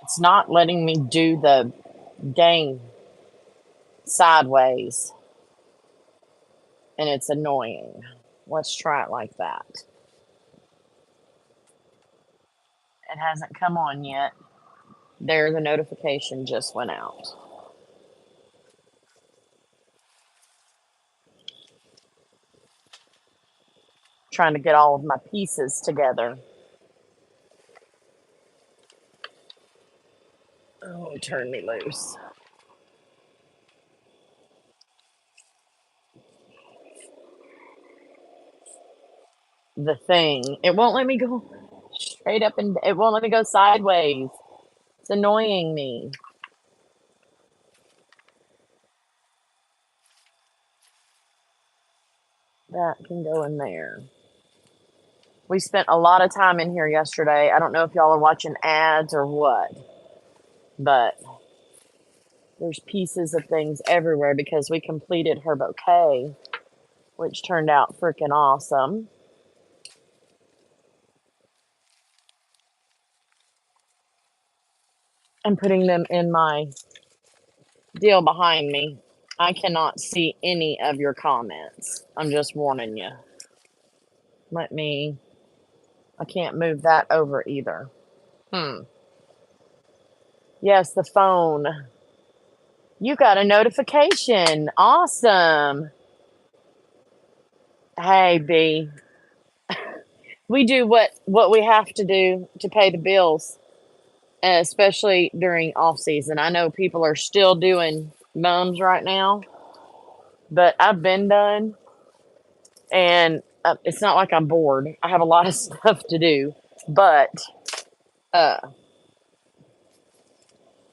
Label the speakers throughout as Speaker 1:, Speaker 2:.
Speaker 1: It's not letting me do the dang sideways, and it's annoying. Let's try it like that. It hasn't come on yet. There, the notification just went out. Trying to get all of my pieces together. Oh, turn me loose. The thing. It won't let me go straight up and it won't let me go sideways. It's annoying me. That can go in there. We spent a lot of time in here yesterday. I don't know if y'all are watching ads or what, but there's pieces of things everywhere because we completed her bouquet, which turned out freaking awesome. I'm putting them in my deal behind me. I cannot see any of your comments. I'm just warning you. Let me, I can't move that over either. Yes, the phone. You got a notification. Awesome. Hey, B. We do what we have to do to pay the bills, especially during off season. I know people are still doing mums right now, but I've been done, and it's not like I'm bored. I have a lot of stuff to do, but uh,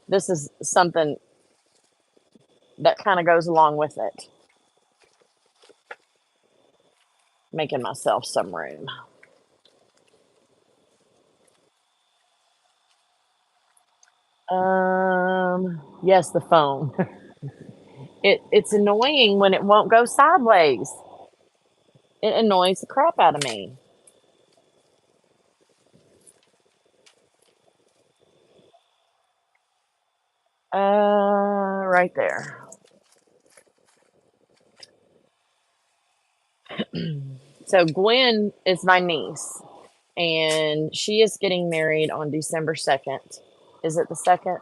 Speaker 1: this is something that kind of goes along with it. Making myself some room. Yes, the phone. It's annoying when it won't go sideways. It annoys the crap out of me. Right there. So Gwen is my niece, and she is getting married on December 2nd. Is it the 2nd?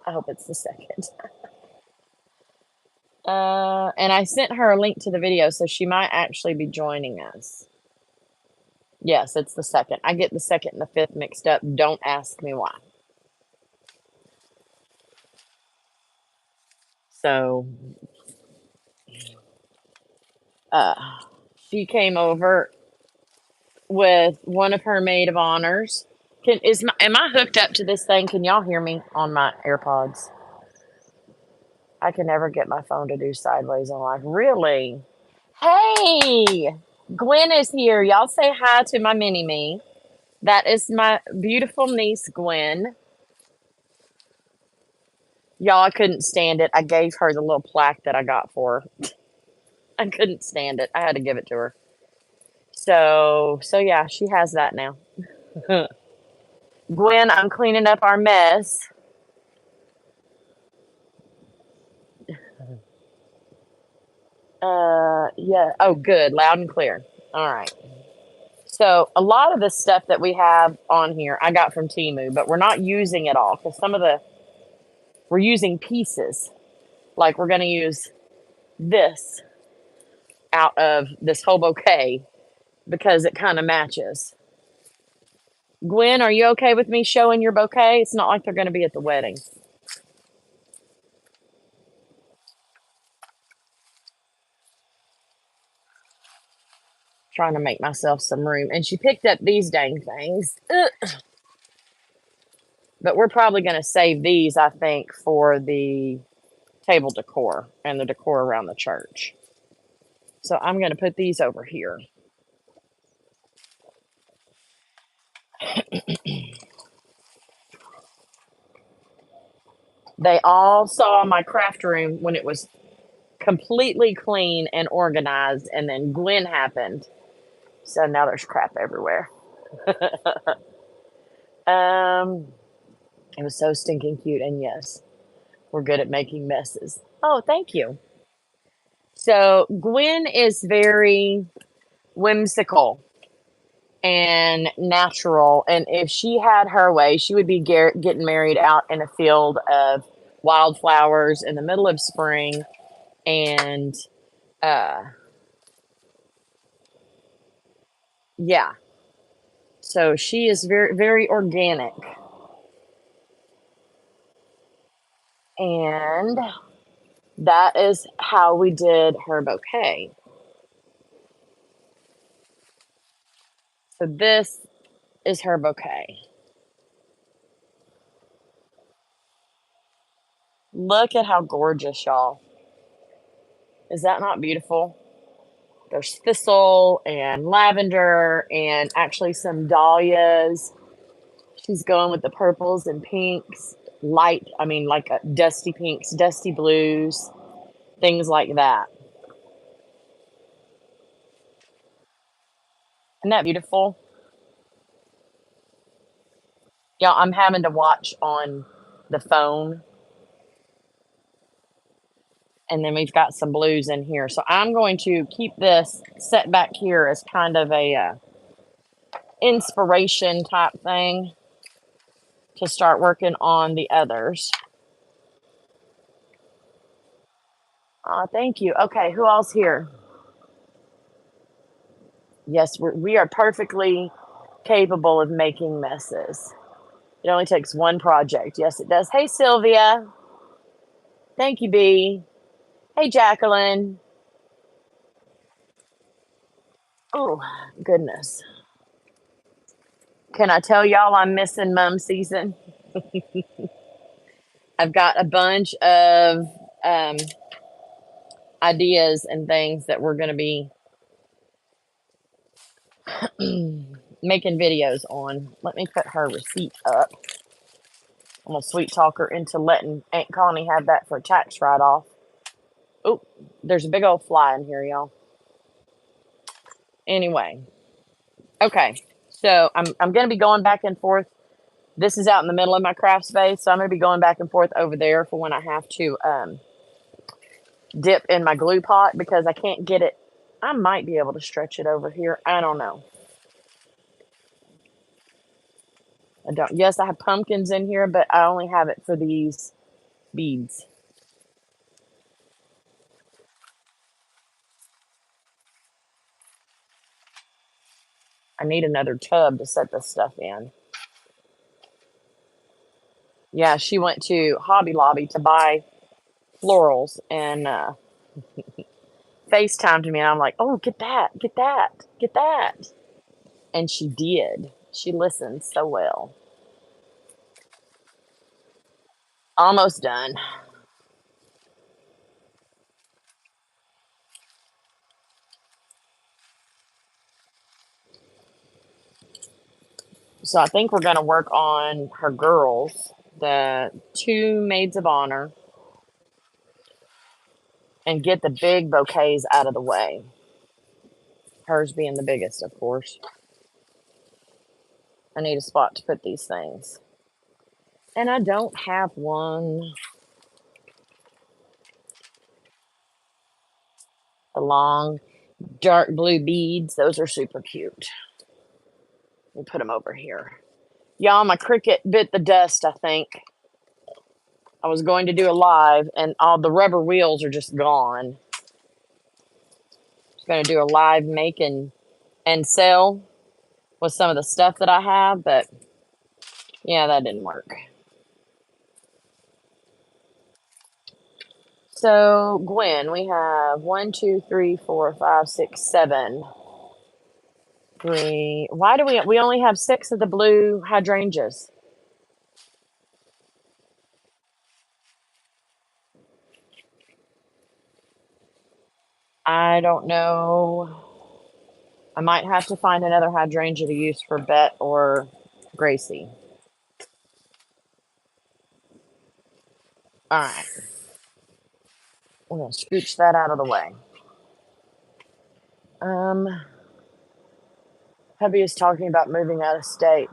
Speaker 1: I hope it's the 2nd. And I sent her a link to the video, so she might actually be joining us. Yes, it's the 2nd. I get the 2nd and the 5th mixed up. Don't ask me why. So, uh, she came over with one of her maid of honors. Am I hooked up to this thing? Can y'all hear me on my AirPods? I can never get my phone to do sideways on live. Really? Hey, Gwen is here. Y'all say hi to my mini me. That is my beautiful niece, Gwen. Y'all, I couldn't stand it. I gave her the little plaque that I got for her. I couldn't stand it. I had to give it to her. So yeah, she has that now. Gwen, I'm cleaning up our mess. Yeah. Oh, good. Loud and clear. All right. So a lot of the stuff that we have on here, I got from TEMU, but we're not using it all because we're using pieces. Like we're going to use this out of this whole bouquet because it kind of matches. Gwen, are you okay with me showing your bouquet? It's not like they're going to be at the wedding. Trying to make myself some room. And she picked up these dang things. Ugh. But we're probably going to save these, I think, for the table decor and the decor around the church. So I'm going to put these over here. They all saw my craft room when it was completely clean and organized, and then Gwen happened. So now there's crap everywhere. um, It was so stinking cute. And yes, we're good at making messes. Oh, thank you. So Gwen is very whimsical and natural. And if she had her way, she would be getting married out in a field of wildflowers in the middle of spring. And uh, yeah, so she is very, very organic. And that is how we did her bouquet. So this is her bouquet. Look at how gorgeous, y'all. Is that not beautiful? There's thistle and lavender and actually some dahlias. She's going with the purples and pinks, light, I mean, like dusty pinks, dusty blues, things like that. Isn't that beautiful? Yeah, I'm having to watch on the phone. And then we've got some blues in here. So I'm going to keep this set back here as kind of a inspiration type thing to start working on the others. Thank you. Okay, who else here? Yes, we are perfectly capable of making messes. It only takes one project. Yes, it does. Hey, Sylvia. Thank you, B. Hey, Jacqueline. Oh, goodness. Can I tell y'all I'm missing mum season? I've got a bunch of um, ideas and things that we're going to be making videos on. Let me put her receipt up. I'm going to sweet talk her into letting Aunt Connie have that for a tax write-off. Oh, there's a big old fly in here, y'all. Anyway, okay. So I'm going to be going back and forth. This is out in the middle of my craft space, so I'm going to be going back and forth over there for when I have to dip in my glue pot because I can't get it. I might be able to stretch it over here. I don't know. I don't. Yes, I have pumpkins in here, but I only have it for these beads. I need another tub to set this stuff in. Yeah, she went to Hobby Lobby to buy florals and FaceTimed me, and I'm like, "Oh, get that, get that, get that," and she did. She listened so well. Almost done. So I think we're gonna work on her girls, the two maids of honor, and get the big bouquets out of the way. Hers being the biggest, of course. I need a spot to put these things. And I don't have one. The long, dark blue beads, those are super cute. We'll put them over here. Y'all, my Cricut bit the dust, I think. I was going to do a live, and all the rubber wheels are just gone. I was going to do a live make and sell with some of the stuff that I have, but yeah, that didn't work. So, Gwen, we have 1, 2, 3, 4, 5, 6, 7. Three. Why do we only have 6 of the blue hydrangeas? I don't know. I might have to find another hydrangea to use for Bet or Gracie. All right. We're going to scooch that out of the way. Um, Hubby is talking about moving out of state.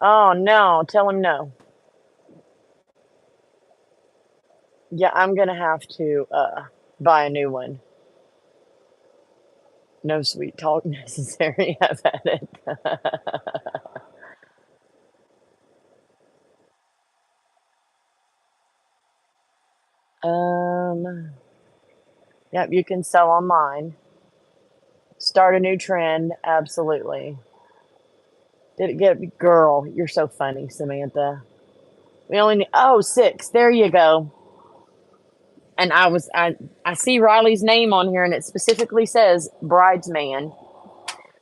Speaker 1: Oh no, tell him no. Yeah, I'm gonna have to buy a new one. No sweet talk necessary. I've had it. um, yep, you can sell online. Start a new trend. Absolutely. Did it get girl? You're so funny, Samantha. We only need, oh, 6. There you go. And I see Riley's name on here and it specifically says bridesman.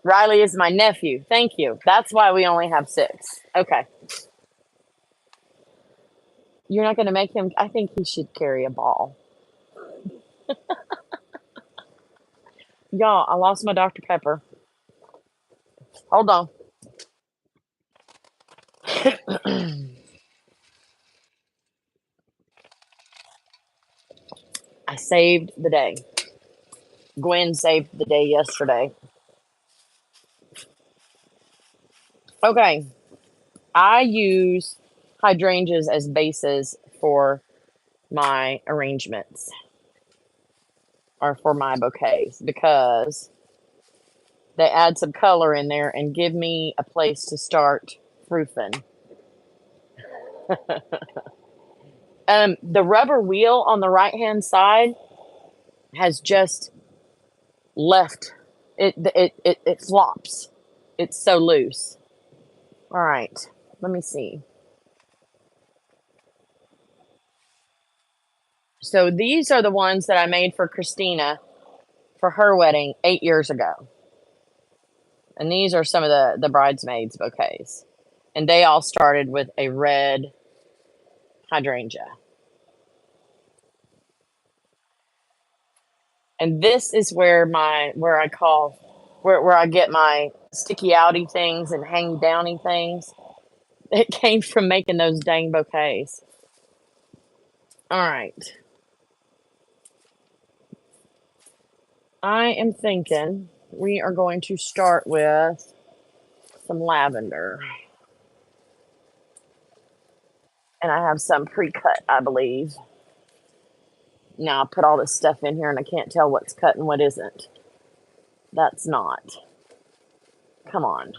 Speaker 1: Riley is my nephew. Thank you. That's why we only have 6. Okay. You're not going to make him, I think he should carry a ball. Y'all, I lost my Dr. Pepper. Hold on. I saved the day. Gwen saved the day yesterday. Okay. I use hydrangeas as bases for my arrangements or for my bouquets because they add some color in there and give me a place to start proofing. The rubber wheel on the right hand side has just left. It flops. It's so loose. All right, let me see. So these are the ones that I made for Christina for her wedding 8 years ago. And these are some of the bridesmaids bouquets. And they all started with a red hydrangea. And this is where where I get my sticky outy things and hang downy things. It came from making those dang bouquets. All right. I am thinking we are going to start with some lavender. And I have some pre-cut, I believe. Now I put all this stuff in here and I can't tell what's cut and what isn't. That's not. Come on.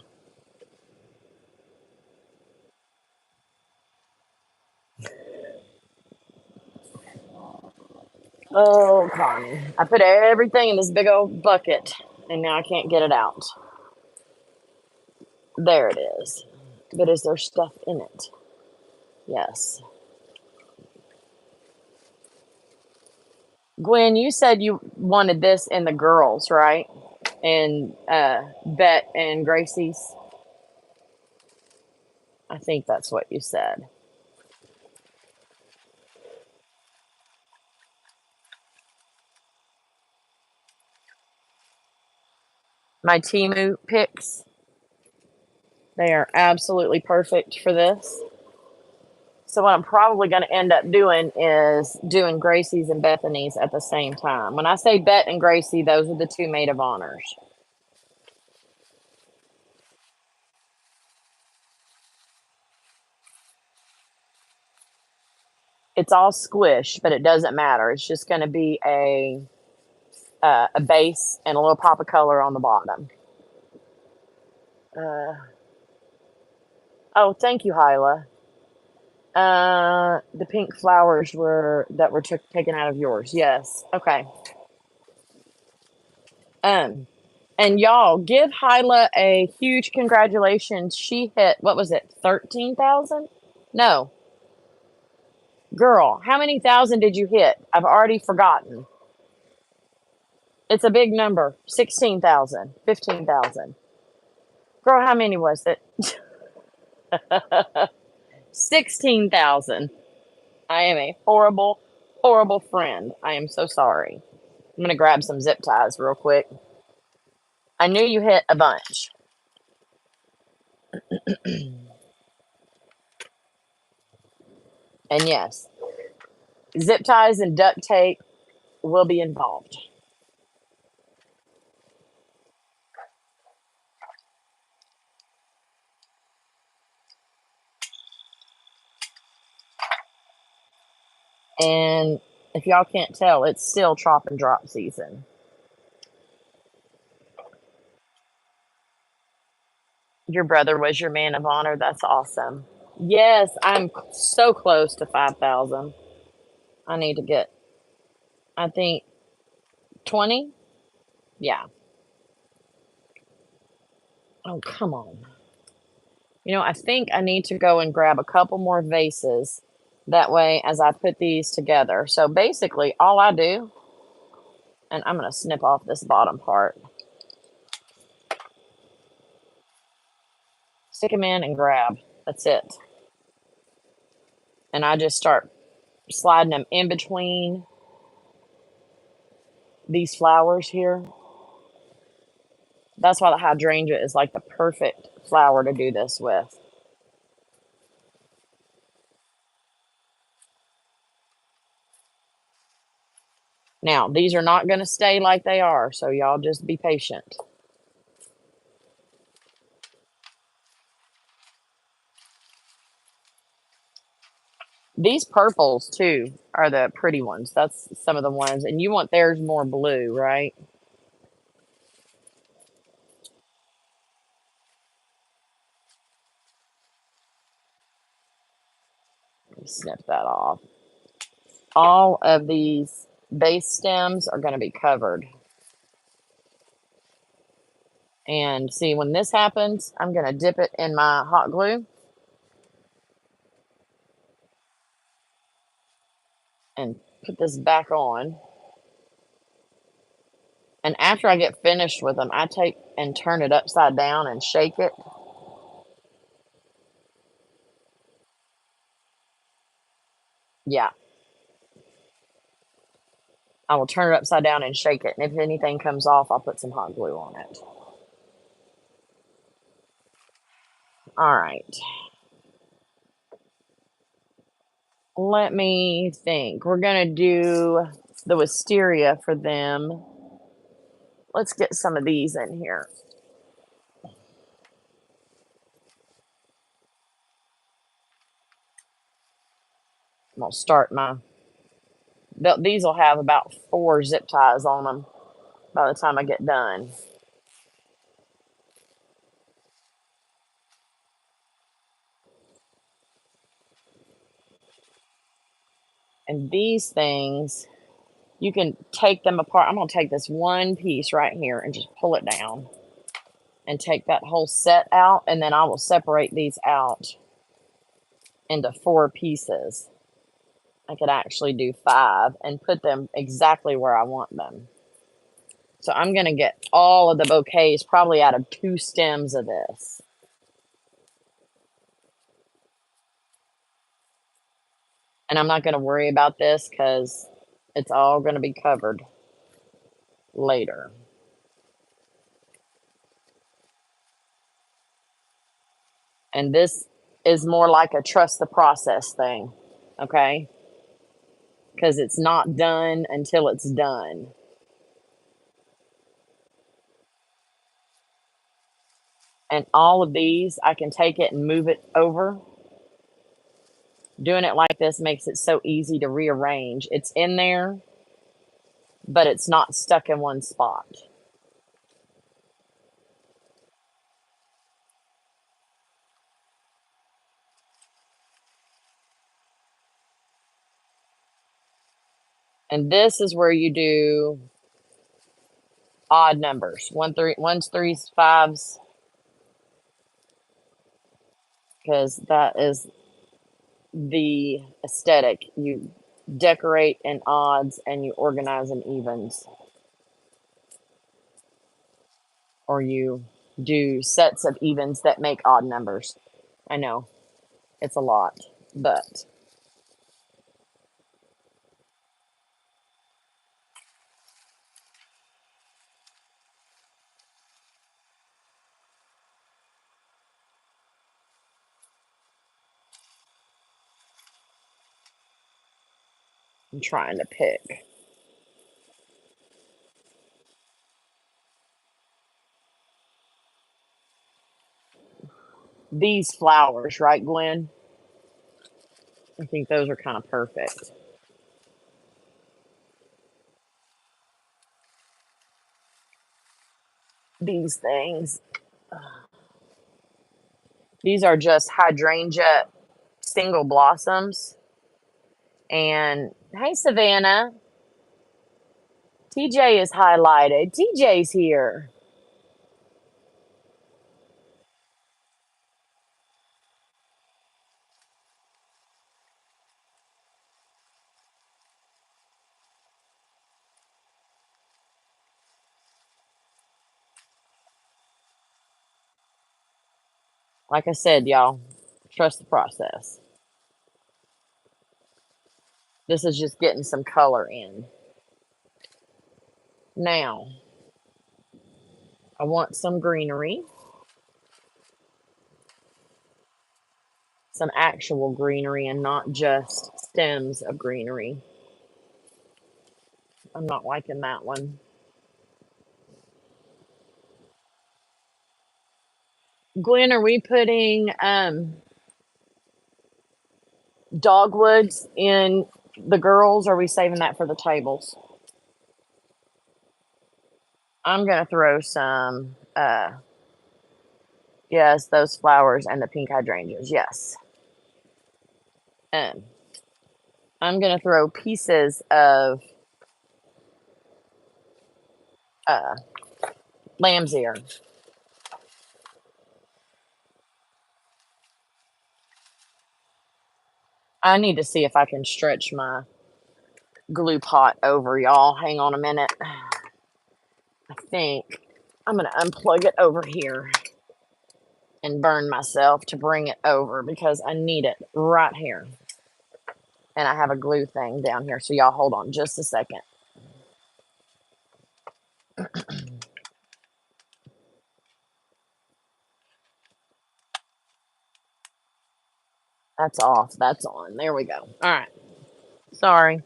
Speaker 1: Oh, Connie. I put everything in this big old bucket and now I can't get it out. There it is. But is there stuff in it? Yes. Gwen, you said you wanted this in the girls, right? And Bet and Gracie's. I think that's what you said. My TEMU picks, they are absolutely perfect for this. So what I'm probably going to end up doing is doing Gracie's and Bethany's at the same time. When I say Bet and Gracie, those are the 2 maid of honors. It's all squish, but it doesn't matter. It's just going to be a base and a little pop of color on the bottom. Uh, oh, thank you, Hyla. The pink flowers were taken out of yours. Yes. Okay. Um, and y'all give Hyla a huge congratulations. She hit, what was it, 13,000? No, girl, how many thousand did you hit? I've already forgotten. It's a big number. 16,000, 15,000. Girl, how many was it? 16,000. I am a horrible, horrible friend. I am so sorry. I'm going to grab some zip ties real quick. I knew you hit a bunch. And yes, zip ties and duct tape will be involved. And if y'all can't tell, it's still chop and drop season. Your brother was your man of honor. That's awesome. Yes, I'm so close to 5,000. I need to get, I think, 20. Yeah. Oh, come on. You know, I think I need to go and grab a couple more vases. That way, as I put these together. So basically, all I do, and I'm going to snip off this bottom part, stick them in and grab. That's it. And I just start sliding them in between these flowers here. That's why the hydrangea is like the perfect flower to do this with. Now, these are not going to stay like they are, so y'all just be patient. These purples, too, are the pretty ones. That's some of the ones. And you want theirs more blue, right? Snip that off. All of these base stems are going to be covered. And see, when this happens, I'm going to dip it in my hot glue and put this back on. And after I get finished with them, I take and turn it upside down and shake it. Yeah, I will turn it upside down and shake it. And if anything comes off, I'll put some hot glue on it. All right. Let me think. We're going to do the wisteria for them. Let's get some of these in here. I'm going to start my... These will have about 4 zip ties on them by the time I get done. And these things, you can take them apart. I'm going to take this one piece right here and just pull it down and take that whole set out. And then I will separate these out into 4 pieces. I could actually do 5 and put them exactly where I want them. So I'm going to get all of the bouquets probably out of 2 stems of this. And I'm not going to worry about this because it's all going to be covered later. And this is more like a trust the process thing, okay? Because it's not done until it's done. And all of these, I can take it and move it over. Doing it like this makes it so easy to rearrange. It's in there, but it's not stuck in one spot. And this is where you do odd numbers. 1s, 3s, 5s. Because that is the aesthetic. You decorate in odds and you organize in evens. Or you do sets of evens that make odd numbers. I know it's a lot, but I'm trying to pick. These flowers, right, Glenn? I think those are kind of perfect. these things. These are just hydrangea single blossoms. And hey, Savannah, TJ is highlighted. TJ's here. Like I said, y'all, trust the process. This is just getting some color in. Now, I want some greenery, some actual greenery, and not just stems of greenery. I'm not liking that one. Gwen, are we putting dogwoods in the girls, or are we saving that for the tables? I'm gonna throw some yes, those flowers and the pink hydrangeas, yes. Um I'm gonna throw pieces of uh lamb's ear. I need to see if I can stretch my glue pot over, y'all. Hang on a minute. I think I'm gonna unplug it over here and burn myself to bring it over because I need it right here. And I have a glue thing down here. So y'all hold on just a second. That's off. That's on. There we go. All right. Sorry.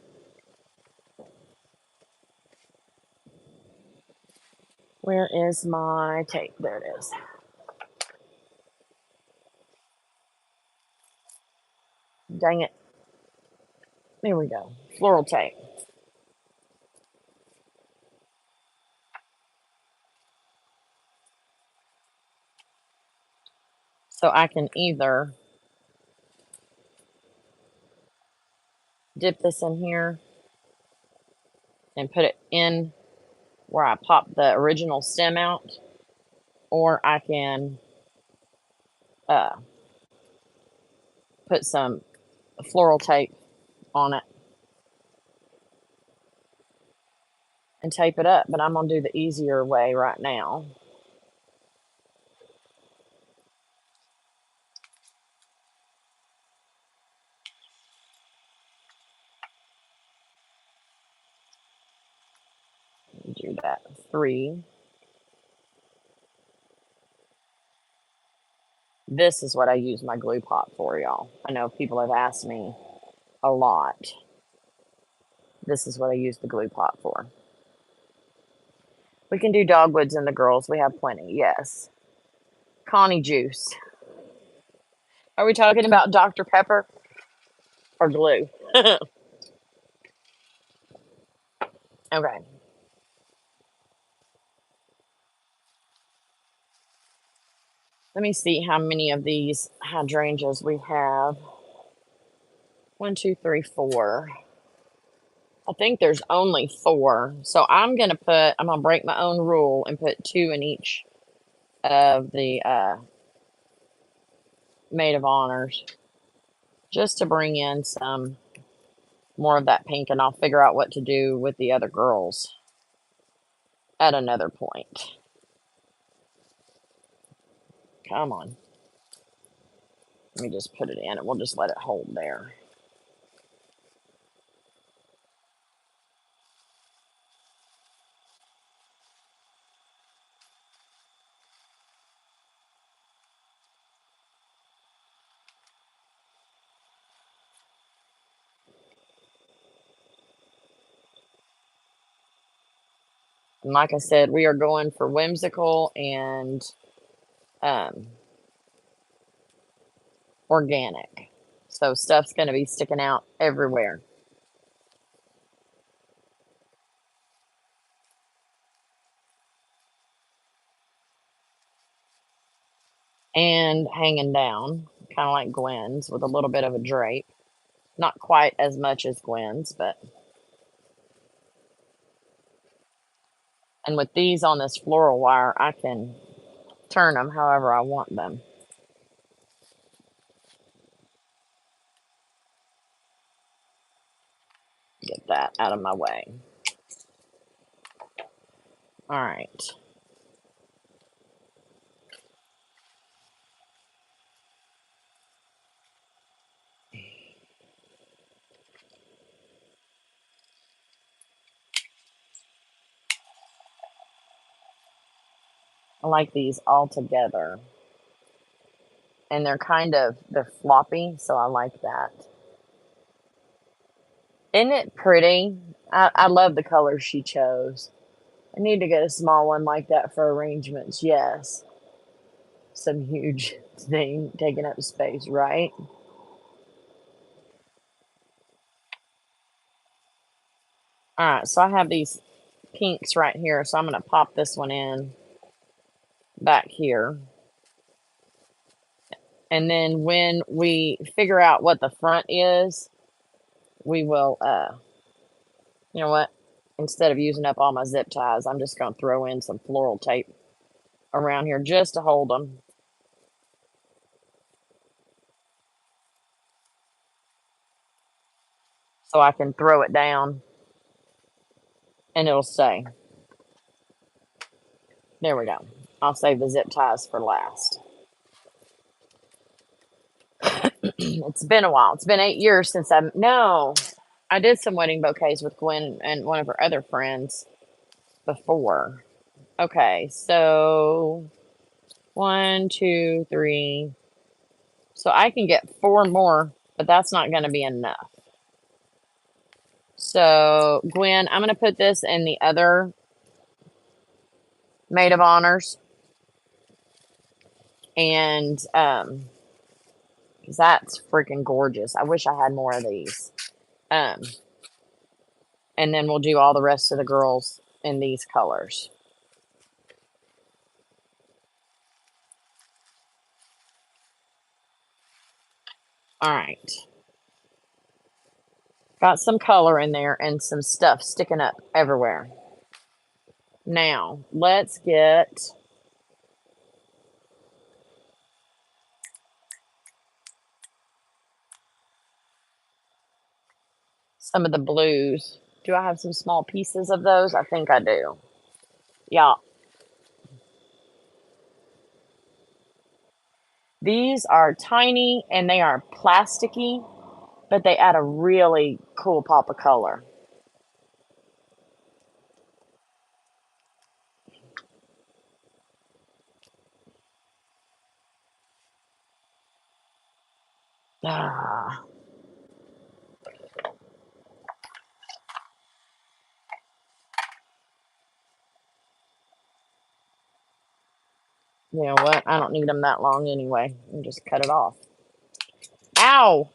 Speaker 1: Where is my tape? There it is. Dang it. There we go. Floral tape. So I can either dip this in here and put it in where I popped the original stem out, or I can uh, put some floral tape on it and tape it up. But I'm going to do the easier way right now. Do that. 3. This is what I use my glue pot for, y'all. I know people have asked me a lot. This is what I use the glue pot for. We can do dogwoods in the girls. We have plenty. Yes. Connie juice. Are we talking about Dr. Pepper or glue? Okay. Let me see how many of these hydrangeas we have. 1, 2, 3, 4. I think there's only 4. So I'm going to break my own rule and put 2 in each of the maid of honors just to bring in some more of that pink, and I'll figure out what to do with the other girls at another point. Come on. Let me just put it in and we'll just let it hold there. And like I said, we are going for whimsical and um, organic. So stuff's going to be sticking out everywhere. and hanging down, kind of like Gwen's, with a little bit of a drape. Not quite as much as Gwen's, but. And with these on this floral wire, I can turn them however I want them. Get that out of my way. All right. I like these all together. And they're floppy, so I like that. Isn't it pretty? I love the colors she chose. I need to get a small one like that for arrangements, yes. Some huge thing taking up space, right? All right, so I have these pinks right here, so I'm going to pop this one in back here. And then when we figure out what the front is, we will, you know what? Instead of using up all my zip ties, I'm just going to throw in some floral tape around here just to hold them. So I can throw it down and it'll stay. There we go. I'll save the zip ties for last. It's been a while. It's been 8 years since I did some wedding bouquets with Gwen and one of her other friends before. Okay, so 1, 2, 3. So I can get 4 more, but that's not going to be enough. So Gwen, I'm going to put this in the other maid of honors, and that's freaking gorgeous. I wish I had more of these. Um, and then we'll do all the rest of the girls in these colors. All right. Got some color in there and some stuff sticking up everywhere. Now, let's get some of the blues. Do I have some small pieces of those? I think I do. Yeah. These are tiny and they are plasticky, but they add a really cool pop of color. Ah. You know what? I don't need them that long anyway. And just cut it off. Ow!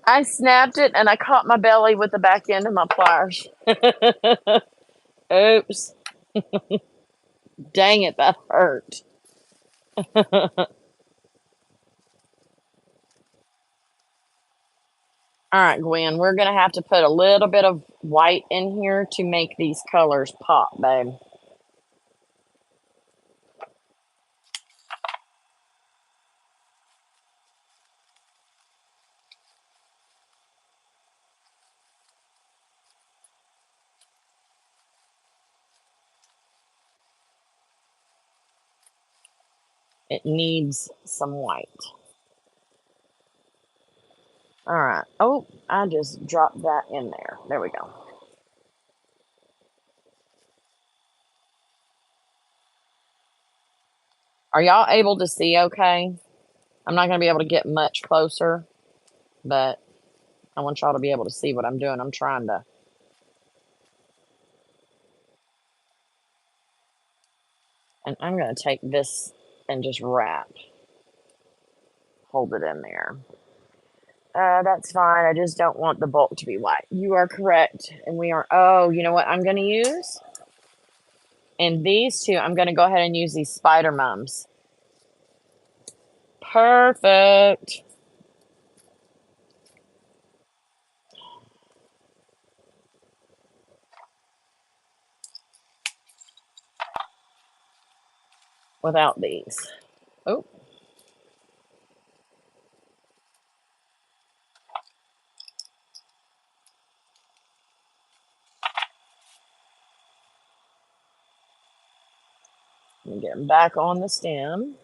Speaker 1: I snapped it and I caught my belly with the back end of my pliers. Oops. Dang it, that hurt. All right, Gwen, we're going to have to put a little bit of white in here to make these colors pop, babe. It needs some white. All right. Oh, I just dropped that in there. There we go. Are y'all able to see okay? I'm not going to be able to get much closer, but I want y'all to be able to see what I'm doing. I'm trying to. And I'm going to take this and just wrap. Hold it in there. That's fine. I just don't want the bulk to be white. You are correct. And we are, oh, you know what I'm going to use? And these two, I'm going to go ahead and use these spider mums. Perfect. Without these. Oh, let me get them back on the stem.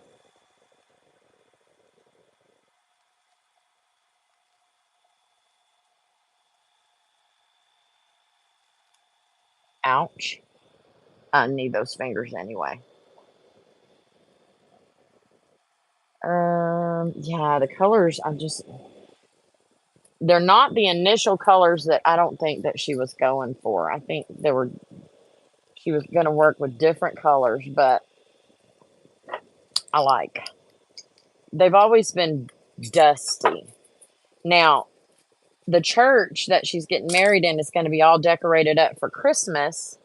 Speaker 1: Ouch. I need those fingers anyway. Yeah, the colors, they're not the initial colors that I don't think that she was going for. I think she was going to work with different colors, but I like. They've always been dusty. Now, the church that she's getting married in is going to be all decorated up for Christmas.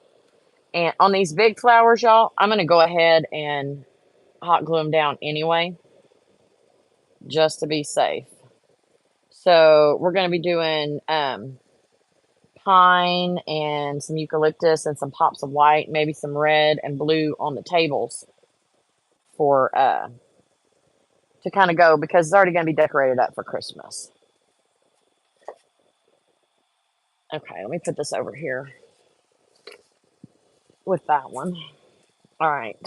Speaker 1: And on these big flowers, y'all, I'm going to go ahead and hot glue them down anyway, just to be safe. So we're going to be doing pine and some eucalyptus and some pops of white, maybe some red and blue on the tables for to kind of go, because it's already going to be decorated up for Christmas. Okay, let me put this over here with that one. All right.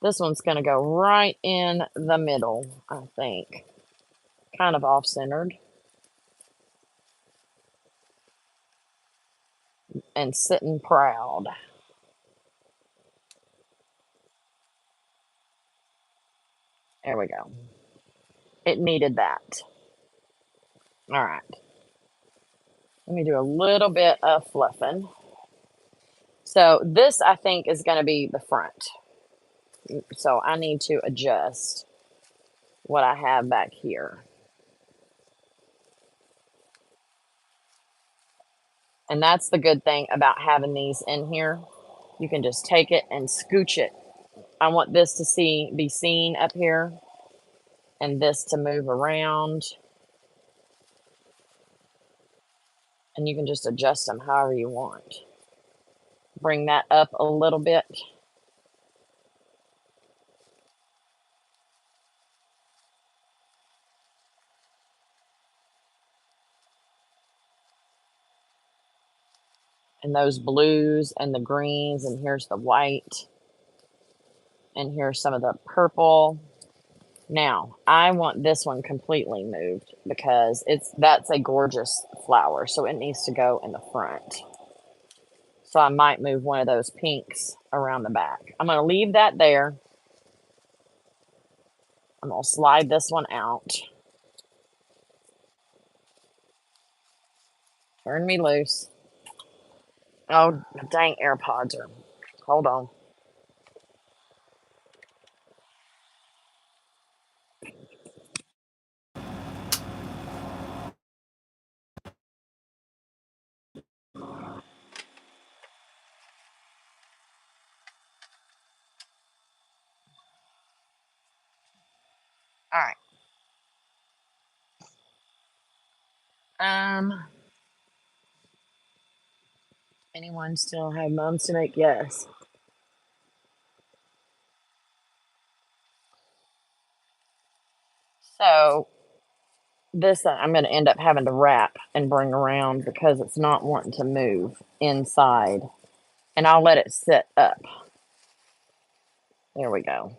Speaker 1: This one's going to go right in the middle, I think. Kind of off-centered. And sitting proud. There we go. It needed that. All right. Let me do a little bit of fluffing. So this, I think, is going to be the front. So I need to adjust what I have back here. And that's the good thing about having these in here. You can just take it and scooch it. I want this to be seen up here, and this to move around. And you can just adjust them however you want. Bring that up a little bit. And those blues and the greens, and here's the white. And here's some of the purple. Now, I want this one completely moved because that's a gorgeous flower, so it needs to go in the front. So I might move one of those pinks around the back. I'm going to leave that there. I'm going to slide this one out. Turn me loose. Oh, dang, AirPods are. Hold on. All right. Anyone still have mums to make? Yes. So this I'm going to end up having to wrap and bring around because it's not wanting to move inside. And I'll let it sit up. There we go.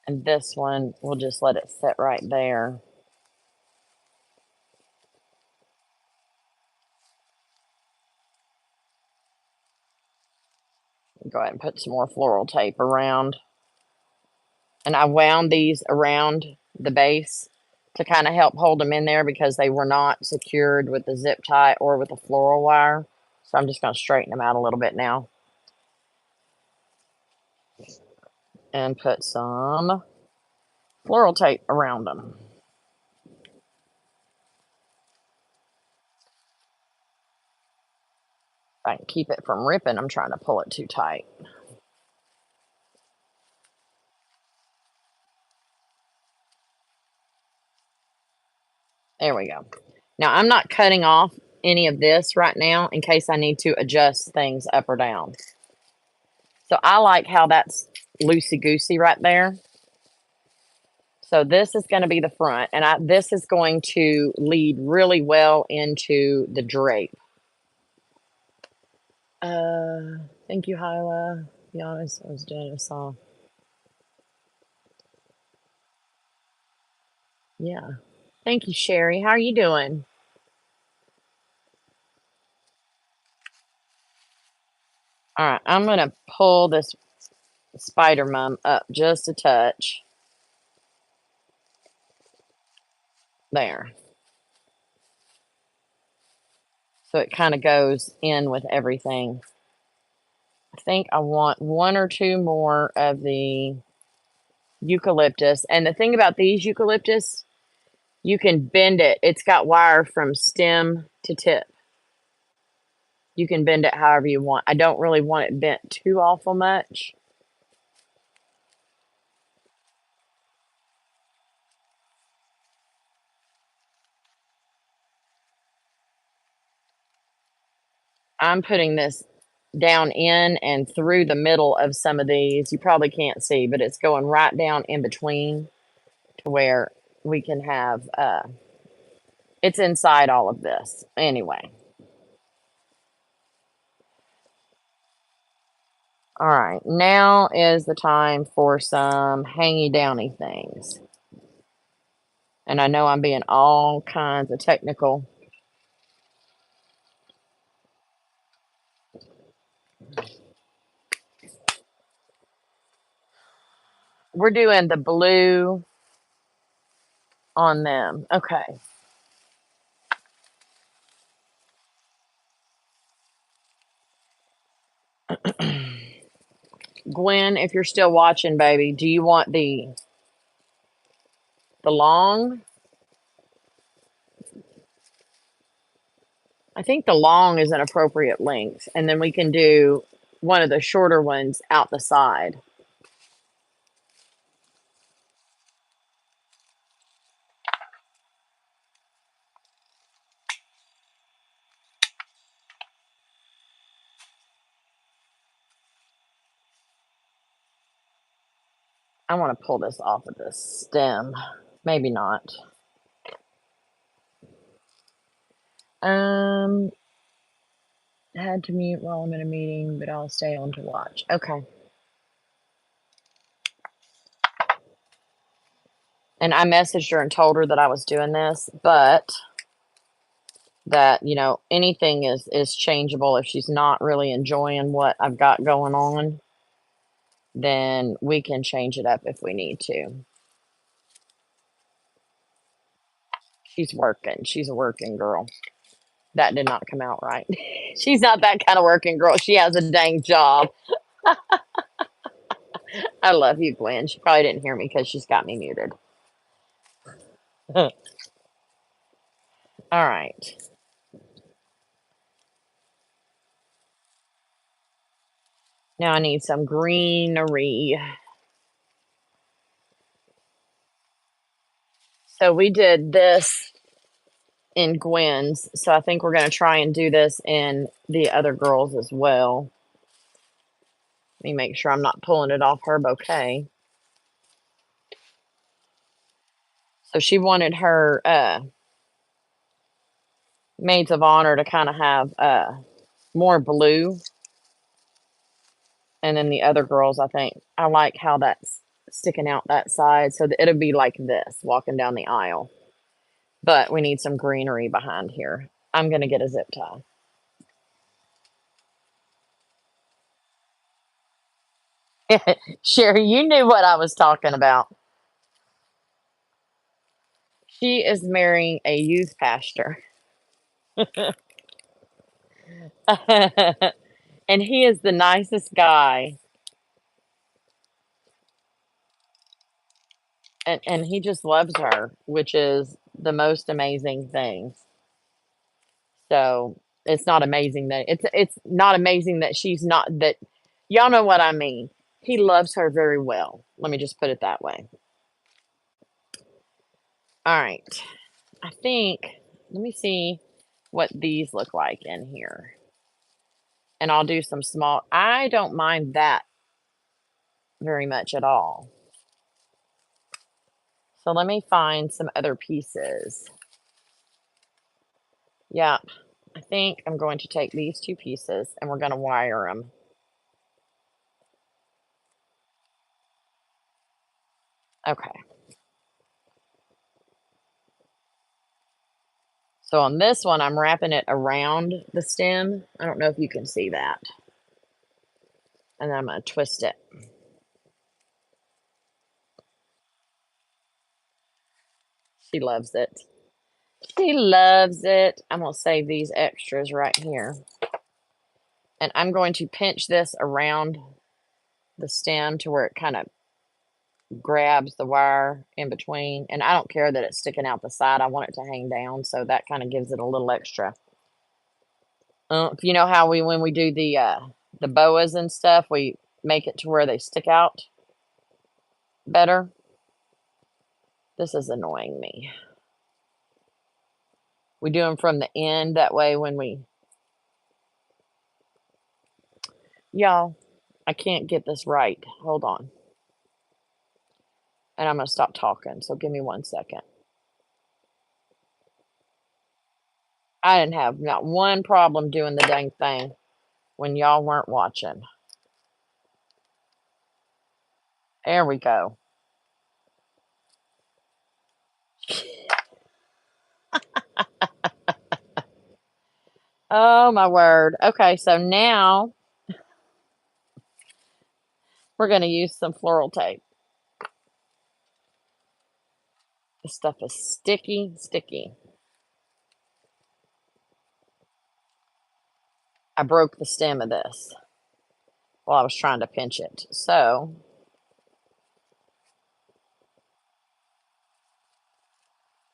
Speaker 1: And this one, we'll just let it sit right there. Go ahead and put some more floral tape around. And I wound these around the base to kind of help hold them in there because they were not secured with the zip tie or with the floral wire. So I'm just going to straighten them out a little bit now. and put some floral tape around them. If I can keep it from ripping, I'm trying to pull it too tight. There we go. Now, I'm not cutting off any of this right now in case I need to adjust things up or down. So I like how that's loosey-goosey right there. So this is going to be the front, and this is going to lead really well into the drape. Thank you, Hyla. To be honest, I was doing a song. Yeah. Thank you, Sherry. How are you doing? All right, I'm going to pull this spider mum up just a touch. There. So it kind of goes in with everything. I think I want one or two more of the eucalyptus. And the thing about these eucalyptus, you can bend it. It's got wire from stem to tip. You can bend it however you want. I don't really want it bent too awful much. I'm putting this down in and through the middle of some of these. You probably can't see, but it's going right down in between to where we can have, it's inside all of this. Anyway. All right, now is the time for some hangy downy things. And I know I'm being all kinds of technical. We're doing the blue on them. Okay. Gwen, if you're still watching, baby, do you want the long? I think the long is an appropriate length, and then we can do one of the shorter ones out the side. I want to pull this off of the stem. Maybe not. I had to mute while I'm in a meeting, but I'll stay on to watch. Okay. And I messaged her and told her that I was doing this, but that, you know, anything is changeable. If she's not really enjoying what I've got going on, then we can change it up if we need to. She's working. She's a working girl. That did not come out right. She's not that kind of working girl. She has a dang job. I love you, Gwen. She probably didn't hear me because she's got me muted. All right. Now I need some greenery. So we did this in Gwen's. So I think we're going to try and do this in the other girls as well. Let me make sure I'm not pulling it off her bouquet. So she wanted her maids of honor to kind of have more blue. And then the other girls, I think, I like how that's sticking out that side. So that it'll be like this, walking down the aisle. But we need some greenery behind here. I'm going to get a zip tie. Sherry, you knew what I was talking about. She is marrying a youth pastor. And he is the nicest guy. and he just loves her, which is the most amazing thing. So it's not amazing that it's not amazing that she's not that y'all know what I mean. He loves her very well. Let me just put it that way. All right. I think let me see what these look like in here. And I'll do some small. I don't mind that very much at all. So let me find some other pieces. Yeah, I think I'm going to take these two pieces and we're going to wire them. Okay. So on this one, I'm wrapping it around the stem. I don't know if you can see that. And then I'm going to twist it. She loves it. She loves it. I'm going to save these extras right here. And I'm going to pinch this around the stem to where it kind of grabs the wire in between. And I don't care that it's sticking out the side. I want it to hang down. So that kind of gives it a little extra. You know how when we do the boas and stuff, we make it to where they stick out better. This is annoying me. We do them from the end. That way when we... Y'all, I can't get this right. Hold on. And I'm going to stop talking. So give me 1 second. I didn't have not one problem doing the dang thing when y'all weren't watching. There we go. Oh, my word. Okay, so now we're going to use some floral tape. This stuff is sticky, sticky. I broke the stem of this while I was trying to pinch it. So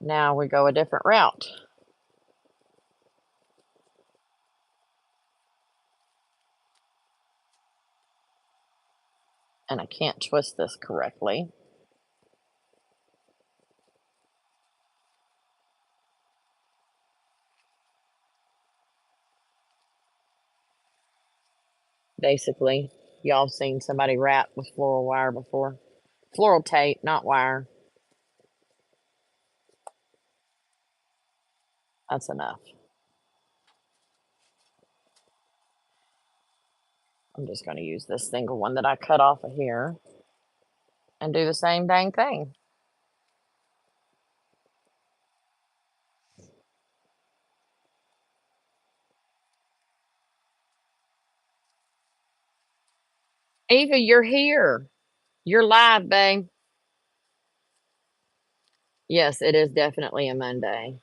Speaker 1: now we go a different route. And I can't twist this correctly. Basically, y'all seen somebody wrap with floral wire before. Floral tape, not wire. That's enough. I'm just going to use this single one that I cut off of here and do the same dang thing. Eva, you're here. You're live, babe. Yes, it is definitely a Monday.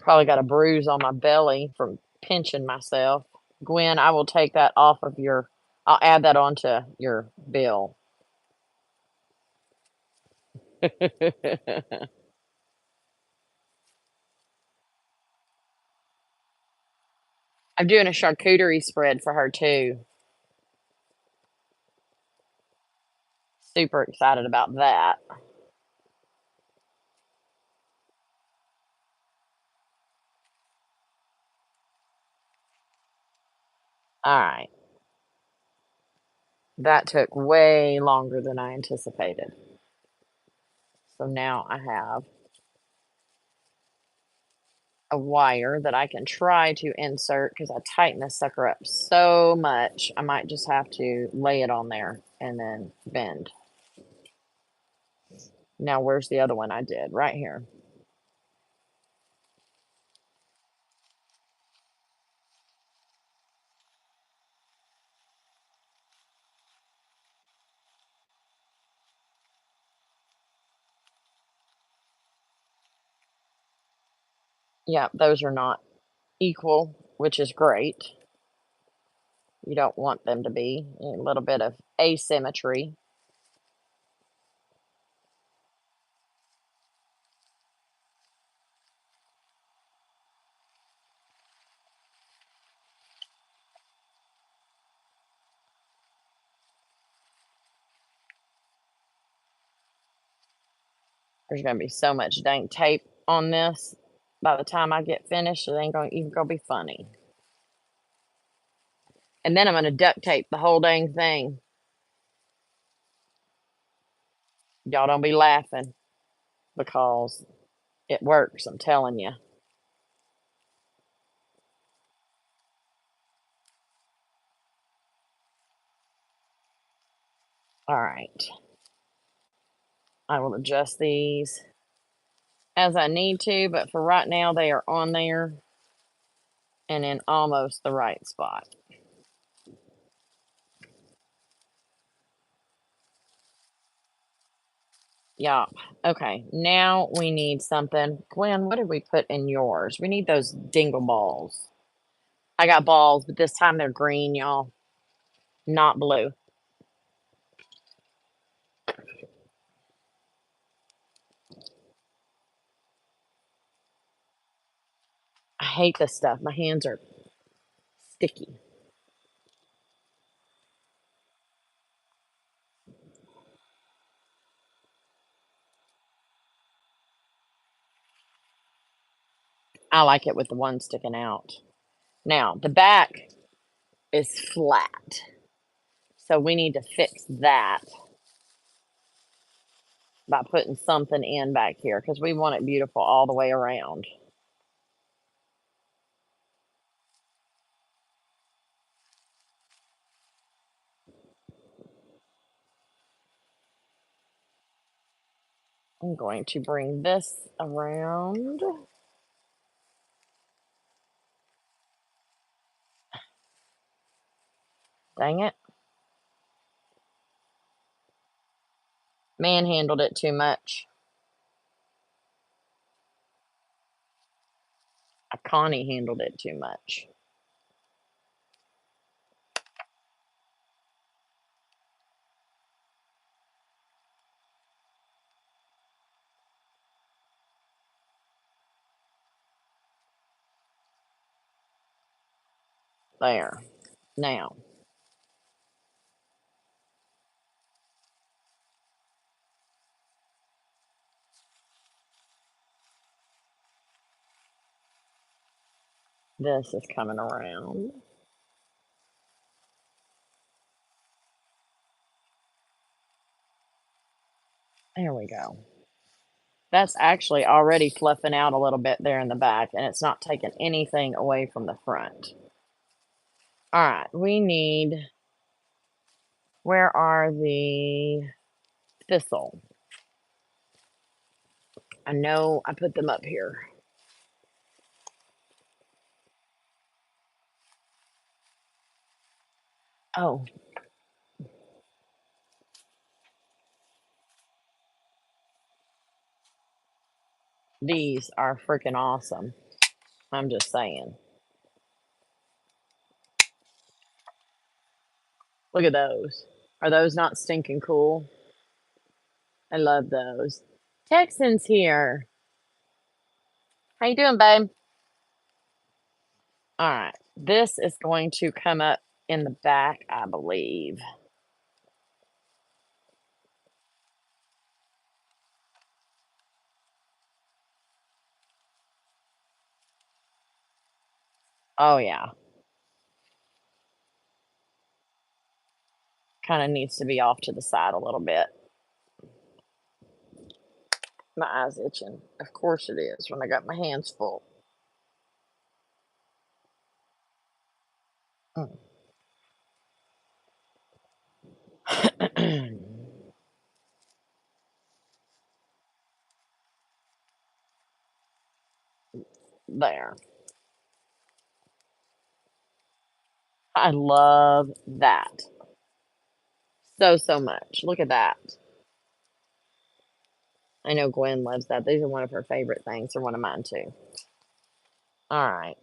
Speaker 1: Probably got a bruise on my belly from pinching myself. Gwen, I will take that off of your, I'll add that onto your bill. I'm doing a charcuterie spread for her too. Super excited about that. All right. That took way longer than I anticipated. So now I have a wire that I can try to insert because I tighten this sucker up so much. I might just have to lay it on there and then bend. Now, where's the other one I did? Right here. Yeah, those are not equal, which is great. You don't want them to be. A little bit of asymmetry. There's going to be so much dang tape on this by the time I get finished. It ain't even going to be funny. And then I'm going to duct tape the whole dang thing. Y'all don't be laughing because it works, I'm telling you. All right. I will adjust these as I need to, but for right now, they are on there and in almost the right spot. Yeah. Okay. Now we need something. Gwen, what did we put in yours? We need those dingle balls. I got balls, but this time they're green, y'all, not blue. I hate this stuff. My hands are sticky. I like it with the one sticking out. Now, the back is flat. So we need to fix that by putting something in back here because we want it beautiful all the way around. I'm going to bring this around. Dang it. Manhandled it too much. Connie handled it too much. There. Now, this is coming around. There we go. That's actually already fluffing out a little bit there in the back, and it's not taking anything away from the front. All right, we need, where are the thistle? I know I put them up here. Oh, these are freaking awesome. I'm just saying. Look at those. Are those not stinking cool? I love those. Texan's here. How you doing, babe? All right. This is going to come up in the back, I believe. Oh, yeah. Kind of needs to be off to the side a little bit. My eye's itching. Of course it is when I got my hands full. There. I love that so, so much. Look at that. I know Gwen loves that. These are one of her favorite things. They're one of mine too. All right.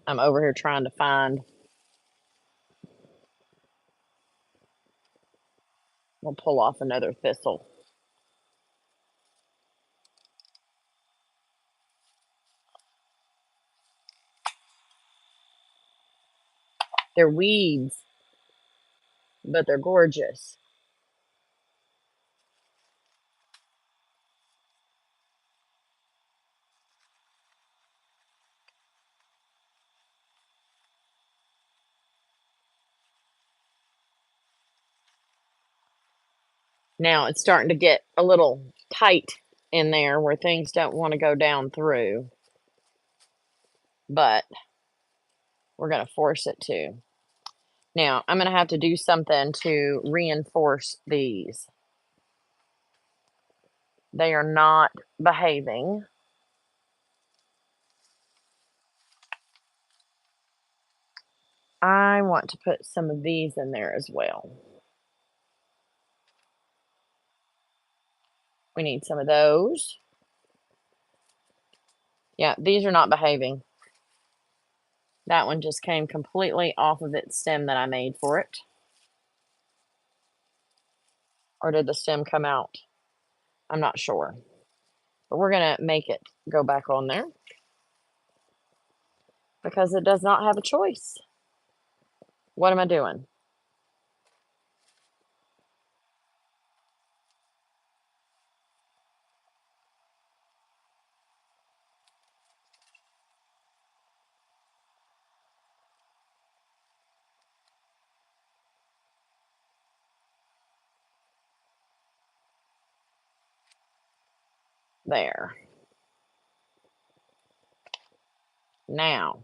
Speaker 1: I'm over here trying to find. We'll pull off another thistle. They're weeds, but they're gorgeous. Now it's starting to get a little tight in there where things don't want to go down through, but we're going to force it to. Now I'm going to have to do something to reinforce these. They are not behaving. I want to put some of these in there as well. We need some of those. Yeah, these are not behaving. That one just came completely off of its stem that I made for it. Or did the stem come out? I'm not sure. But we're going to make it go back on there because it does not have a choice. What am I doing? There. Now.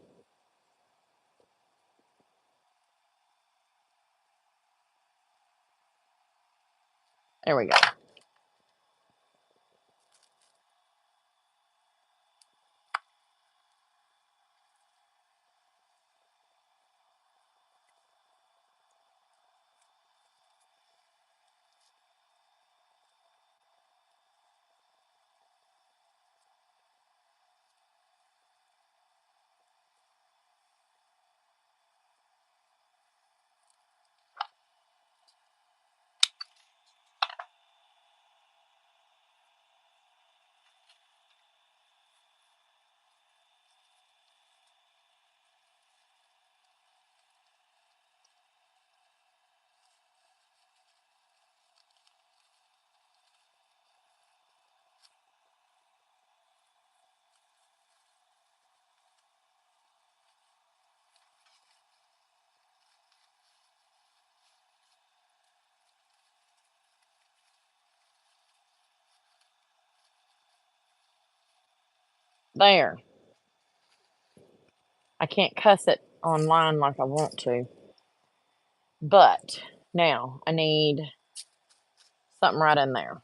Speaker 1: There we go. There. I can't cuss it online like I want to. But now I need something right in there.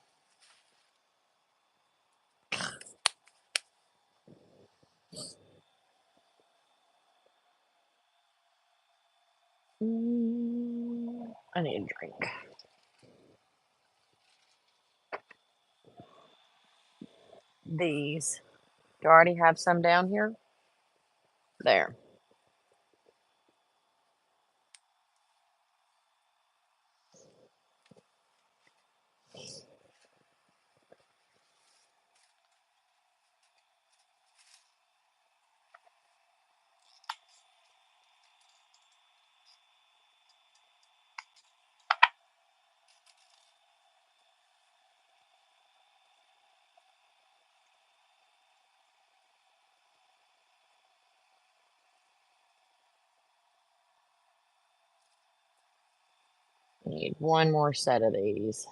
Speaker 1: I need a drink. These. Do I already have some down here? There. Need one more set of these.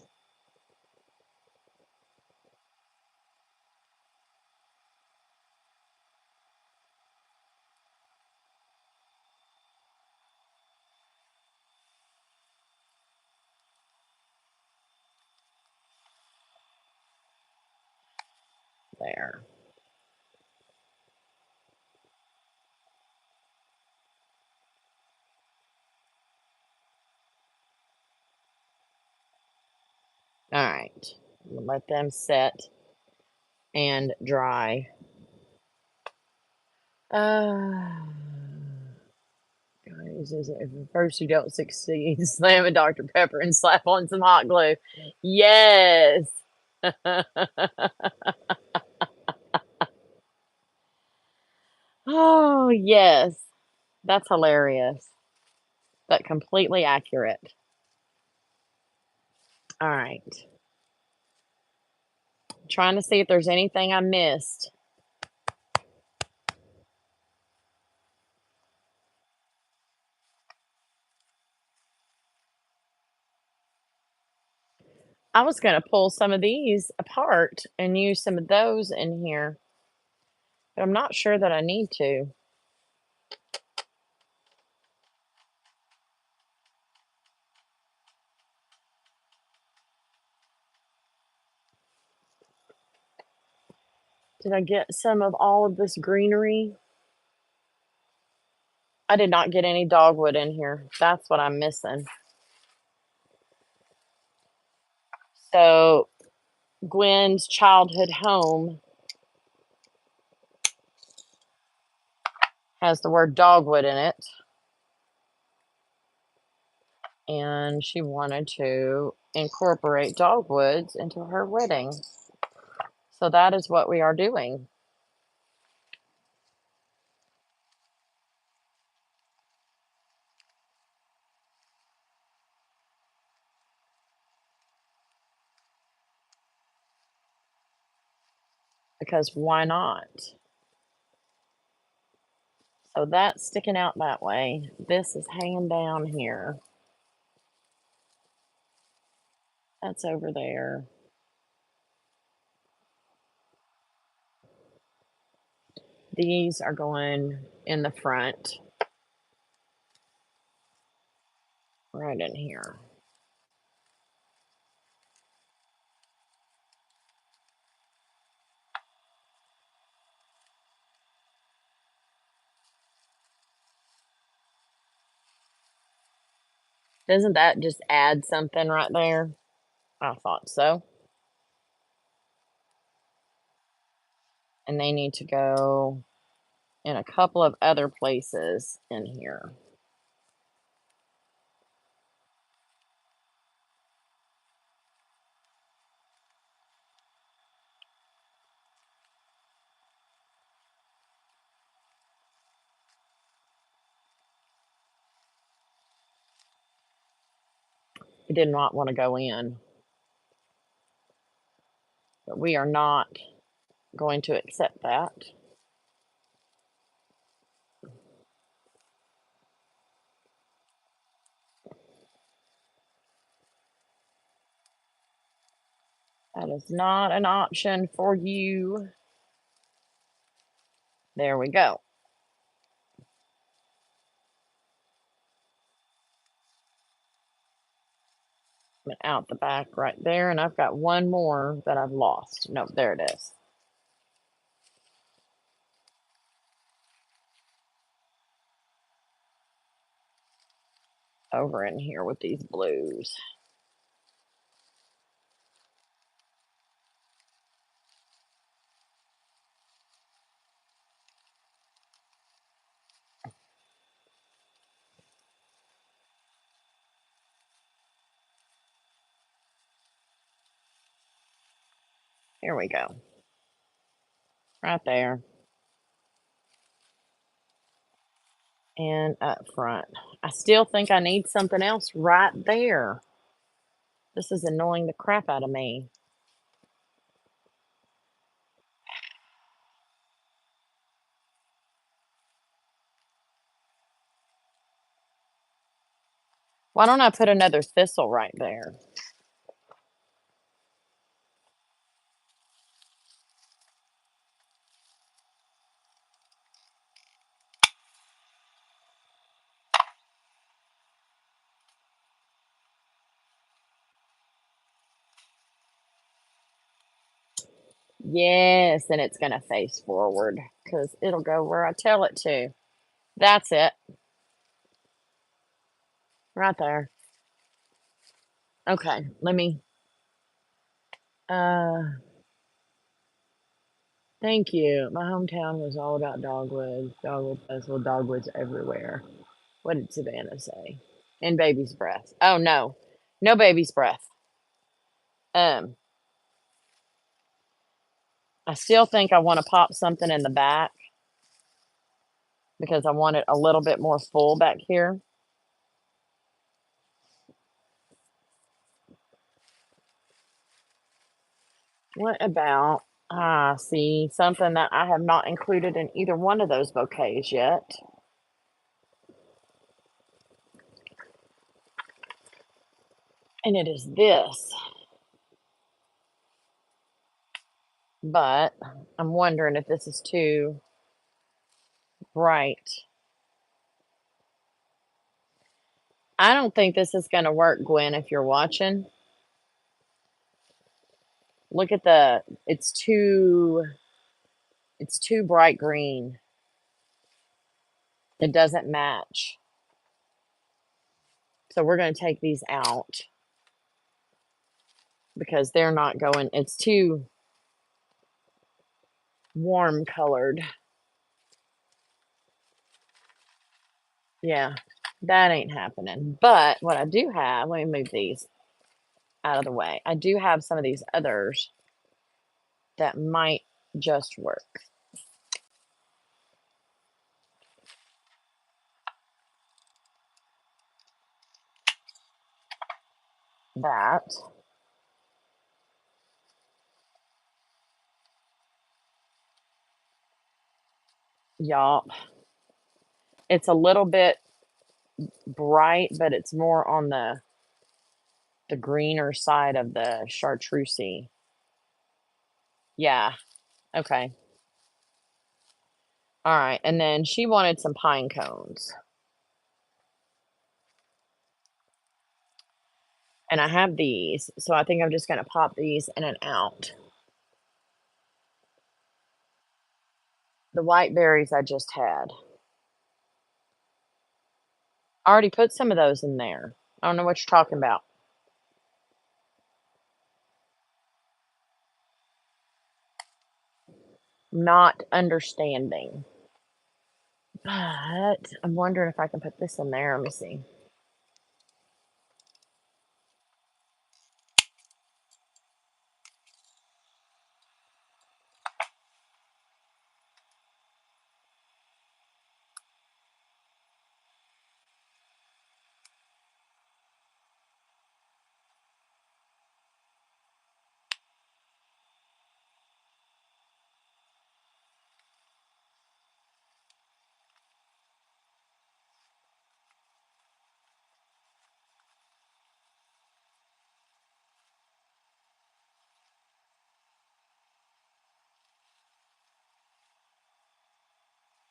Speaker 1: There. All right. Let them set and dry. Guys, if first you don't succeed, slam a Dr. Pepper and slap on some hot glue. Yes. Oh, yes. That's hilarious, but completely accurate. All right. Trying to see if there's anything I missed. I was going to pull some of these apart and use some of those in here, but I'm not sure that I need to. Did I get some of all of this greenery? I did not get any dogwood in here. That's what I'm missing. So Gwen's childhood home has the word dogwood in it. And she wanted to incorporate dogwoods into her wedding. So that is what we are doing. Because why not? So that's sticking out that way. This is hanging down here. That's over there. These are going in the front. Right in here. Doesn't that just add something right there? I thought so. And they need to go in a couple of other places in here. It did not want to go in. But we are not going to accept that. That is not an option for you. There we go. Went out the back right there, and I've got one more that I've lost. Nope, there it is. Over in here with these blues. Here we go. Right there. And up front. I still think I need something else right there. This is annoying the crap out of me. Why don't I put another thistle right there? Yes, and it's going to face forward because it'll go where I tell it to. That's it. Right there. Okay, let me Thank you. My hometown was all about dogwoods, dogwood festival, dogwoods everywhere. What did Savannah say? And baby's breath. Oh no, no baby's breath. Um, I still think I want to pop something in the back because I want it a little bit more full back here. What about, see, something that I have not included in either one of those bouquets yet. And it is this. But I'm wondering if this is too bright. I don't think this is going to work, Gwen, if you're watching. Look at it's too bright green. It doesn't match. So we're going to take these out because they're not going, it's too warm colored. Yeah, that ain't happening. But what I do have, let me move these out of the way. I do have some of these others that might just work. That. Y'all, it's a little bit bright, but it's more on the greener side of the chartreusey. Yeah. Okay. All right. And then she wanted some pine cones. And I have these, so I think I'm just going to pop these in and out. The white berries I just had. I already put some of those in there. I don't know what you're talking about. Not understanding. But I'm wondering if I can put this in there. Let me see.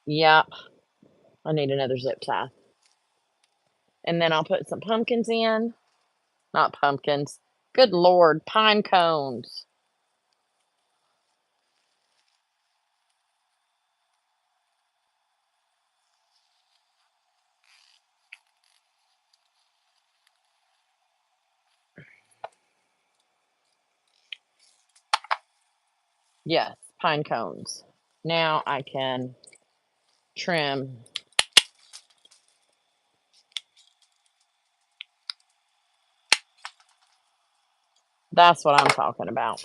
Speaker 1: Yep. I need another zip tie. And then I'll put some pumpkins in. Not pumpkins. Good Lord, pine cones. Yes, pine cones. Now I can trim. That's what I'm talking about.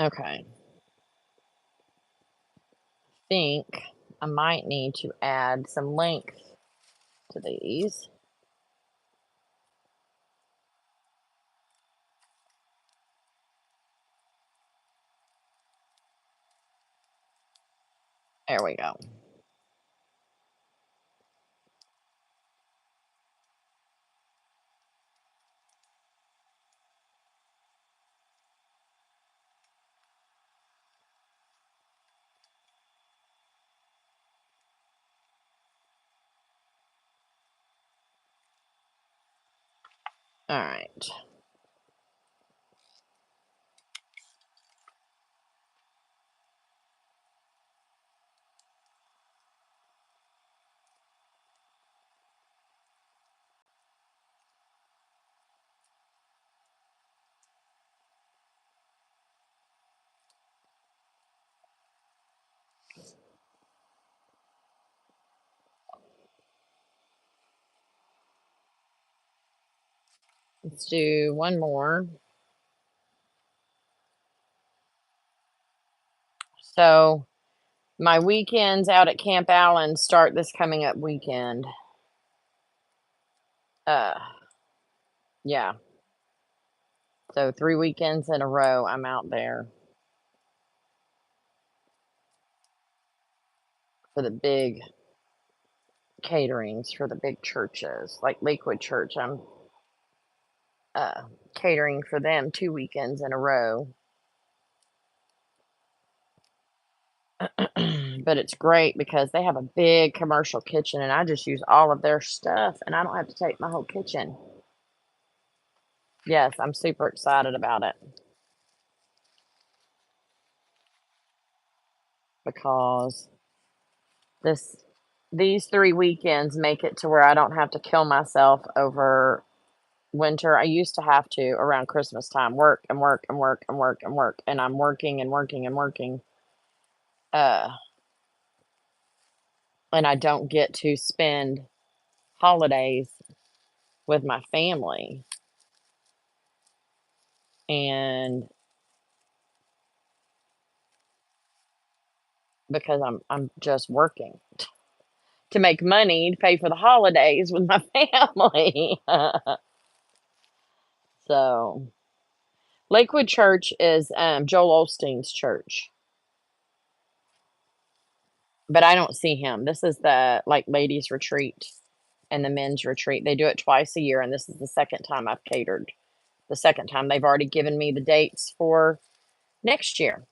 Speaker 1: Okay. Think I might need to add some length to these. There we go. All right. Let's do one more. So my weekends out at Camp Allen start this coming up weekend. Yeah. So 3 weekends in a row I'm out there for the big caterings for the big churches. Like Lakewood Church, I'm catering for them 2 weekends in a row. But it's great because they have a big commercial kitchen and I just use all of their stuff and I don't have to take my whole kitchen. Yes, I'm super excited about it. Because these 3 weekends make it to where I don't have to kill myself over winter. I used to have to around Christmas time work and work and work and work and work, and I'm working and working and working. Uh, and I don't get to spend holidays with my family. And because I'm just working to make money to pay for the holidays with my family. So Lakewood Church is Joel Osteen's church. But I don't see him. This is the like ladies retreat and the men's retreat. They do it twice a year, and this is the second time I've catered. The second time they've already given me the dates for next year.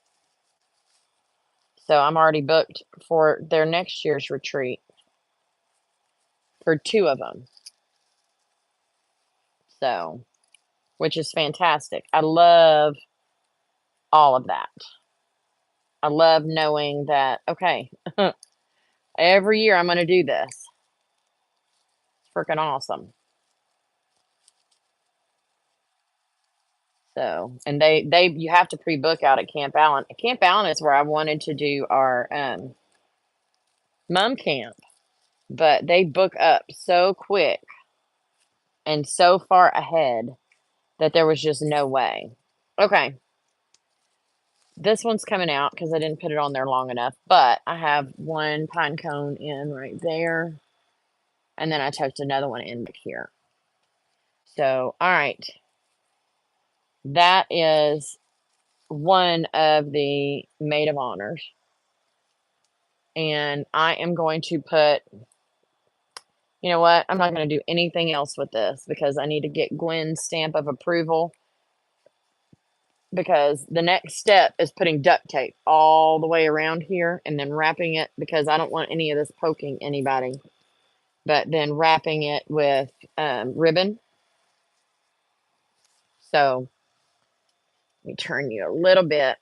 Speaker 1: So I'm already booked for their next year's retreat for 2 of them. So, which is fantastic. I love all of that. I love knowing that, okay, every year I'm going to do this. It's freaking awesome. So, and you have to pre-book out at Camp Allen. Camp Allen is where I wanted to do our mom camp, but they book up so quick and so far ahead that there was just no way. Okay, this one's coming out because I didn't put it on there long enough, but I have one pine cone in right there, and then I tucked another one in back here. So, all right, that is one of the maid of honors. And I am going to put, you know what? I'm not going to do anything else with this because I need to get Gwen's stamp of approval. Because the next step is putting duct tape all the way around here and then wrapping it because I don't want any of this poking anybody. But then wrapping it with ribbon. So let me turn you a little bit.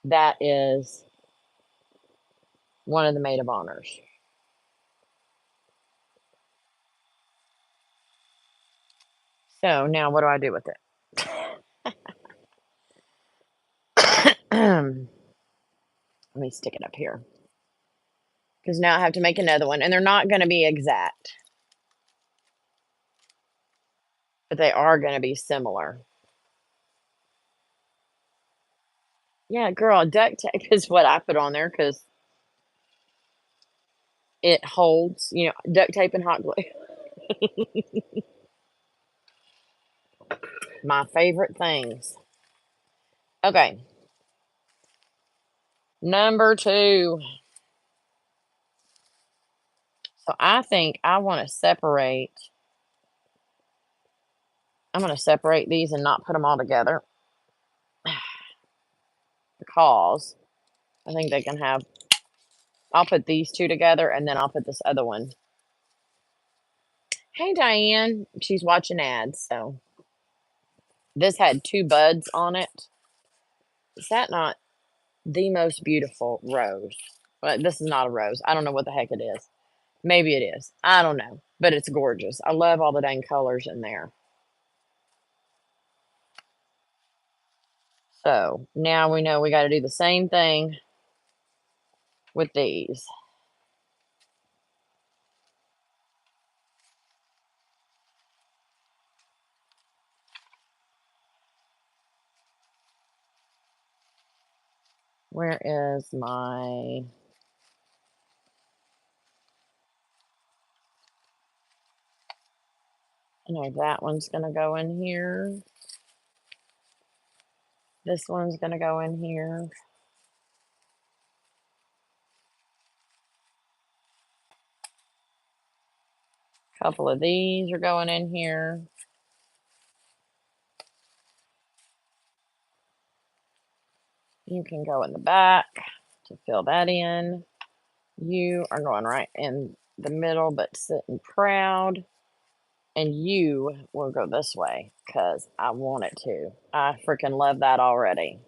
Speaker 1: That is one of the maid of honors. So now what do I do with it? Let me stick it up here. Because now I have to make another one. And they're not going to be exact. But they are going to be similar. Yeah, girl, duct tape is what I put on there because it holds, duct tape and hot glue. My favorite things. Okay, number 2. So I think I want to separate. I'm going to separate these and not put them all together because I think they can have. I'll put these 2 together and then I'll put this other one. Hey, Diane. She's watching ads. So this had 2 buds on it. Is that not the most beautiful rose? Well, this is not a rose. I don't know what the heck it is. Maybe it is. I don't know. But it's gorgeous. I love all the dang colors in there. So now we know we got to do the same thing with these. Where is my... I know that one's going to go in here. This one's going to go in here. A couple of these are going in here. You can go in the back to fill that in. You are going right in the middle, but sitting proud. And you will go this way because I want it to. I freaking love that already.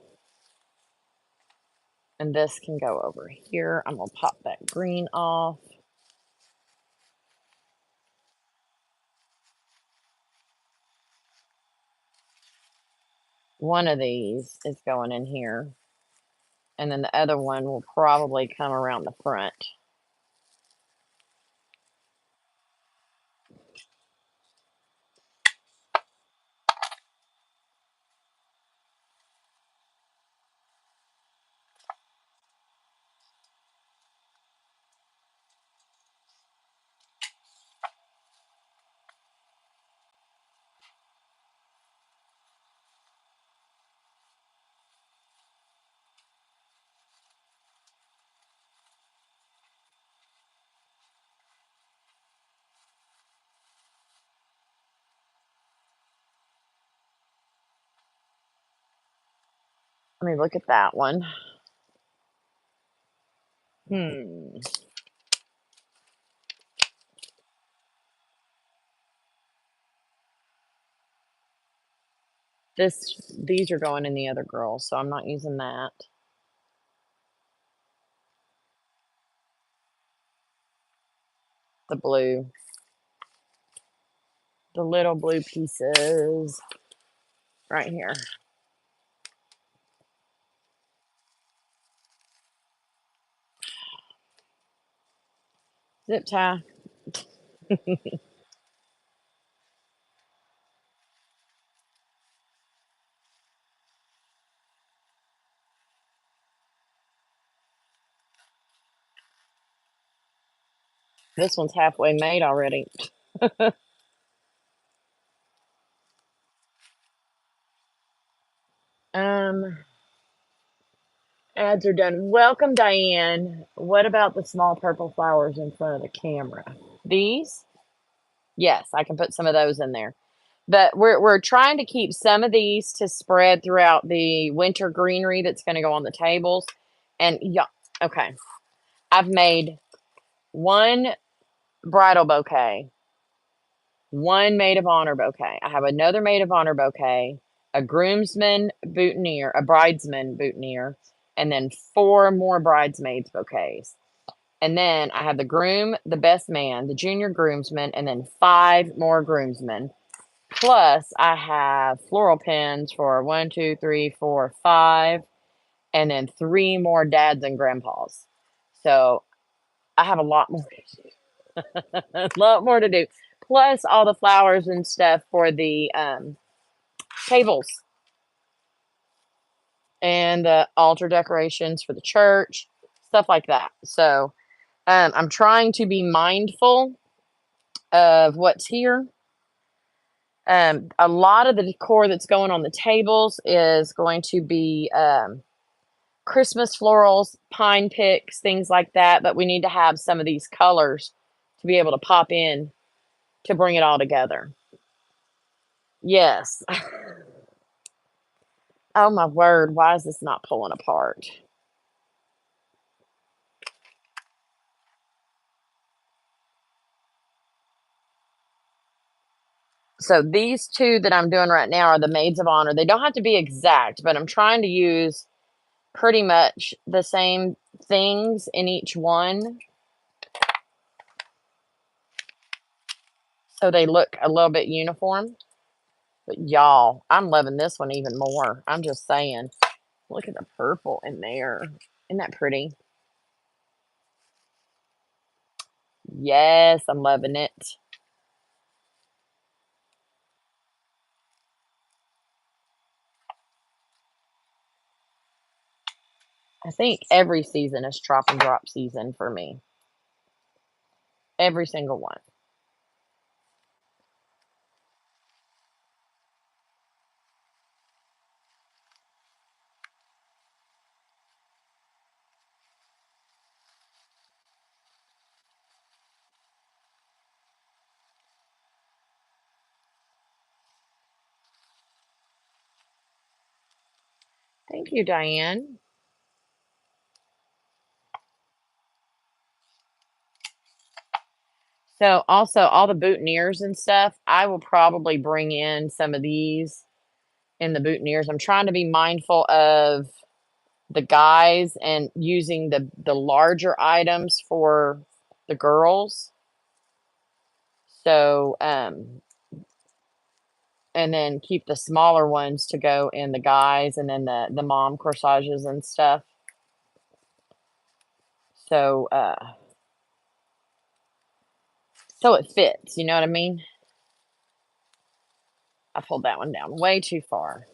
Speaker 1: And this can go over here. I'm going to pop that green off. One of these is going in here. And then the other one will probably come around the front. Let me look at that one. These are going in the other girl, so I'm not using that. The blue. The little blue pieces right here. Zip tie. This one's halfway made already. Ads are done. Welcome, Diane. What about the small purple flowers in front of the camera? These? Yes, I can put some of those in there. But we're trying to keep some of these to spread throughout the winter greenery that's going to go on the tables. And yeah, okay. I've made one bridal bouquet, one maid of honor bouquet. I have another maid of honor bouquet, a groomsman boutonniere, a bridesman boutonniere, and then 4 more bridesmaids bouquets. And then I have the groom, the best man, the junior groomsman, and then 5 more groomsmen. Plus, I have floral pins for 1, 2, 3, 4, 5, and then 3 more dads and grandpas. So I have a lot more, a lot more to do. Plus all the flowers and stuff for the tables. and the altar decorations for the church, stuff like that. So I'm trying to be mindful of what's here. A lot of the decor that's going on the tables is going to be Christmas florals, pine picks, things like that. But we need to have some of these colors to be able to pop in to bring it all together. Yes. Oh my word, why is this not pulling apart? So these two that I'm doing right now are the maids of honor. They don't have to be exact, but I'm trying to use pretty much the same things in each one, so they look a little bit uniform. But y'all, I'm loving this one even more. I'm just saying. Look at the purple in there. Isn't that pretty? Yes, I'm loving it. I think every season is drop and drop season for me. Every single one. Thank you, Diane. So also all the boutonnieres and stuff, I will probably bring in some of these in the boutonnieres. I'm trying to be mindful of the guys and using the larger items for the girls. So and then keep the smaller ones to go in the guys, and then the mom corsages and stuff. So so it fits, you know what I mean? I pulled that one down way too far.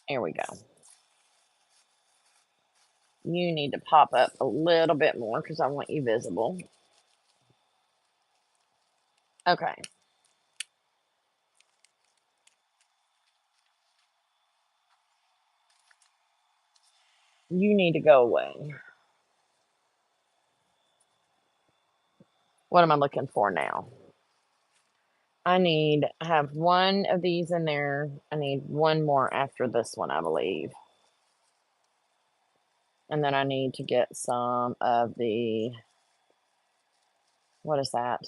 Speaker 1: There we go. You need to pop up a little bit more because I want you visible. Okay. You need to go away. What am I looking for now? I have one of these in there. I need one more after this one, I believe. And then I need to get some of the, what is that?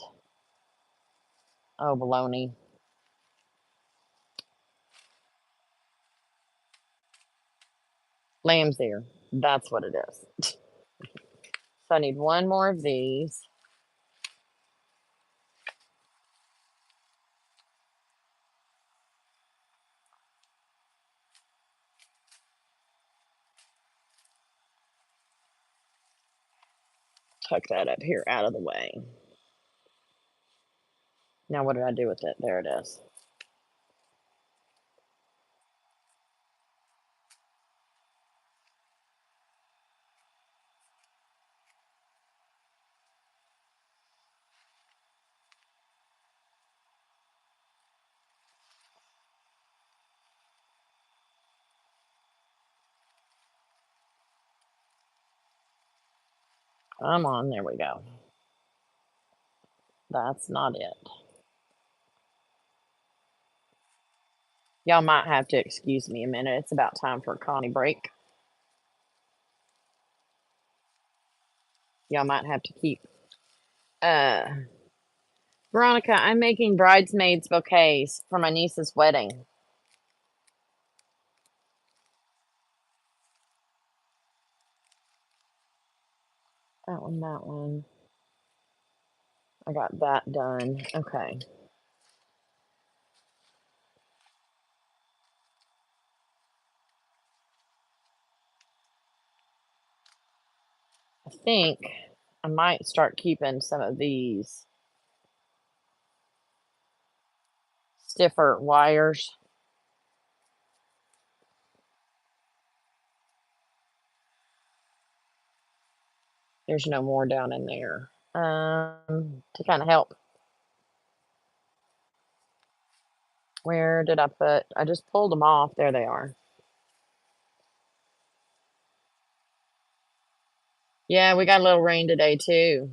Speaker 1: Oh, bologna. Lamb's ear. That's what it is. So I need one more of these. Tuck that up here out of the way. Now what did I do with it? There it is. Come on, there we go. That's not it. Y'all might have to excuse me a minute. It's about time for a Connie break. Y'all might have to keep. Uh, Veronica, I'm making bridesmaids bouquets for my niece's wedding. That one, that one. I got that done. Okay. I think I might start keeping some of these stiffer wires. There's no more down in there. To kind of help. Where did I put? I just pulled them off. There they are. Yeah, we got a little rain today too.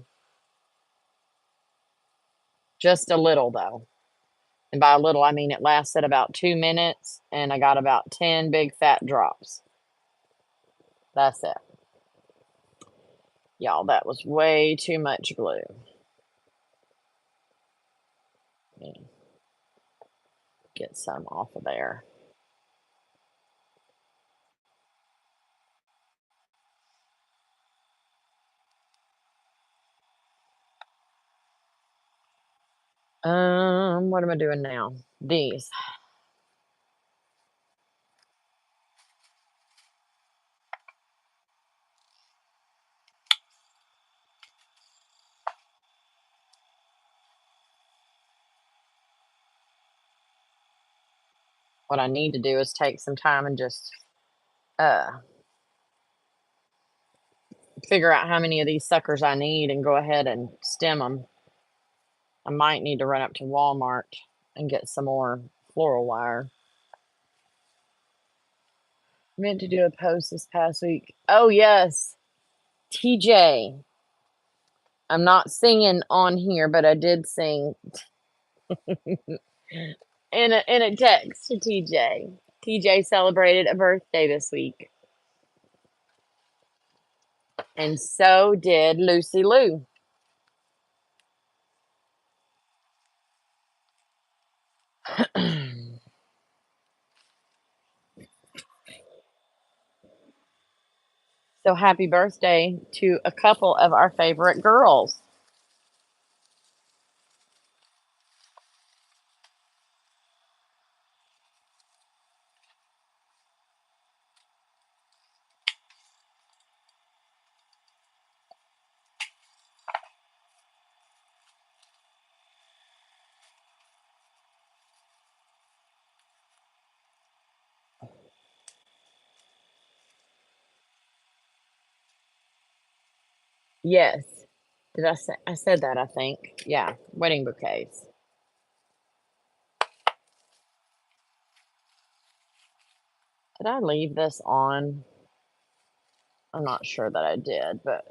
Speaker 1: Just a little though. And by a little, I mean it lasted about 2 minutes and I got about 10 big fat drops. That's it. Y'all, that was way too much glue. Get some off of there. What am I doing now? These. What I need to do is take some time and just figure out how many of these suckers I need and go ahead and stem them. I might need to run up to Walmart and get some more floral wire. Meant to do a post this past week. Oh yes, TJ. I'm not singing on here, but I did sing in a text to TJ. TJ celebrated a birthday this week, and so did Lucy Lou. So happy birthday to a couple of our favorite girls. Yes. Did I say I said that, I think. Yeah, wedding bouquets. Did I leave this on? I'm not sure that I did, but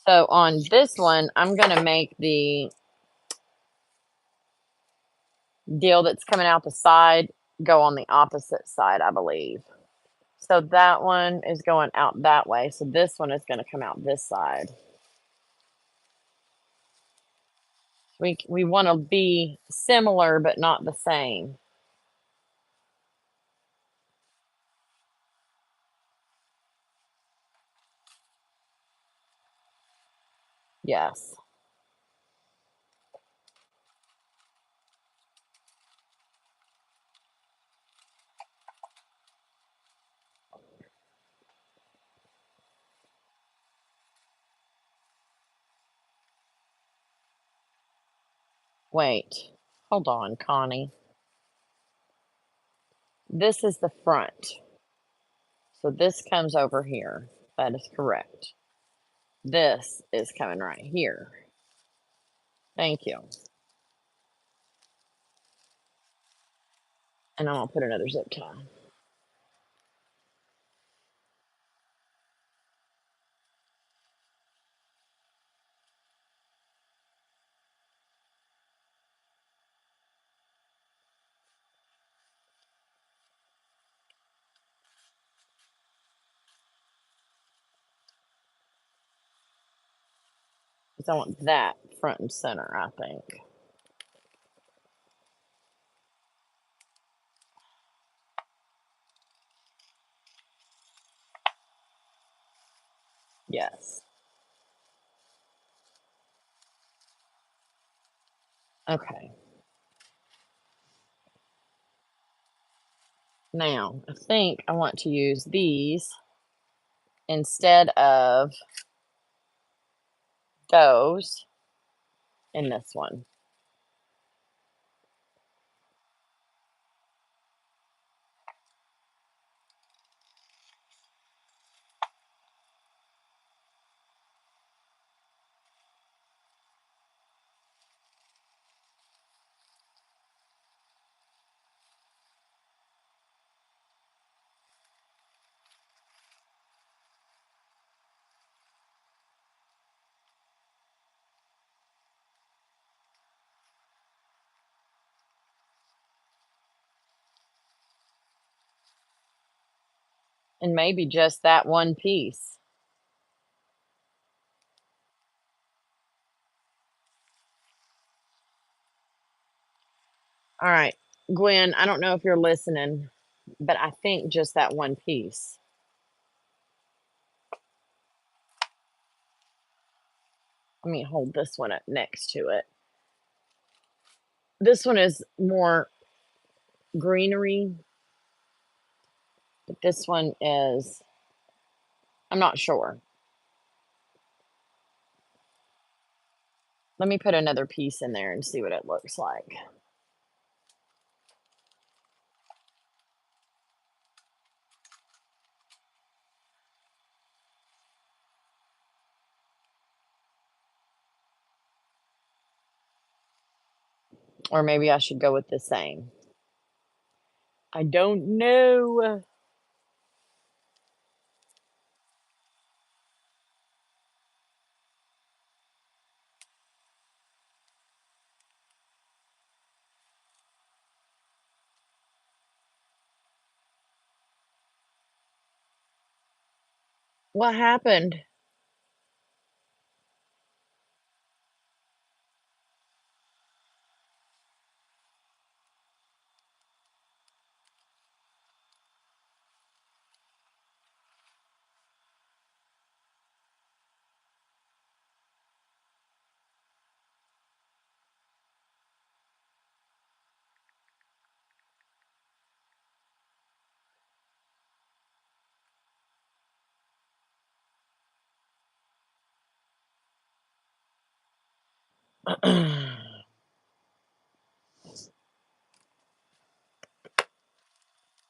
Speaker 1: so on this one, I'm going to make the deal that's coming out the side go on the opposite side, I believe. So that one is going out that way. So this one is going to come out this side. We want to be similar but not the same. Yes. Wait. Hold on, Connie. This is the front. So this comes over here. That is correct. This is coming right here. Thank you. And I'm going to put another zip tie. Because I want that front and center, I think. Yes. Okay. Now, I think I want to use these instead of those in this one. And maybe just that one piece. All right, Gwen, I don't know if you're listening, but I think just that one piece. Let me hold this one up next to it. This one is more greenery, but this one is, I'm not sure. Let me put another piece in there and see what it looks like. Or maybe I should go with the same. I don't know. What happened?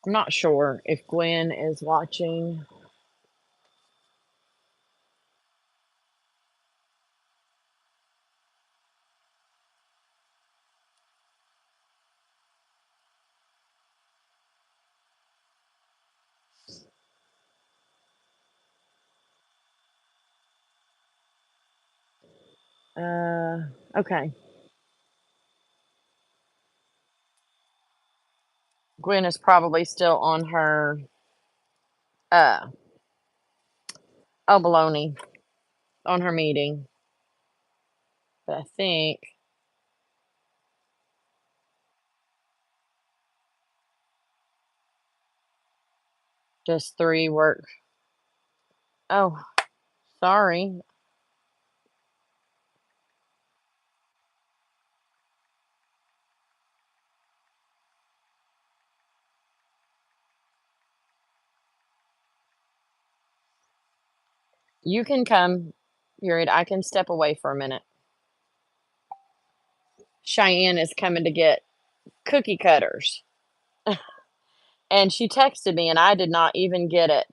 Speaker 1: I'm not sure if Gwen is watching. Okay. Gwen is probably still on her, uh, oh, baloney, on her meeting. But I think just 3 work. Oh, sorry. You can come, period. I can step away for a minute. Cheyenne is coming to get cookie cutters. And she texted me, and I did not even get it.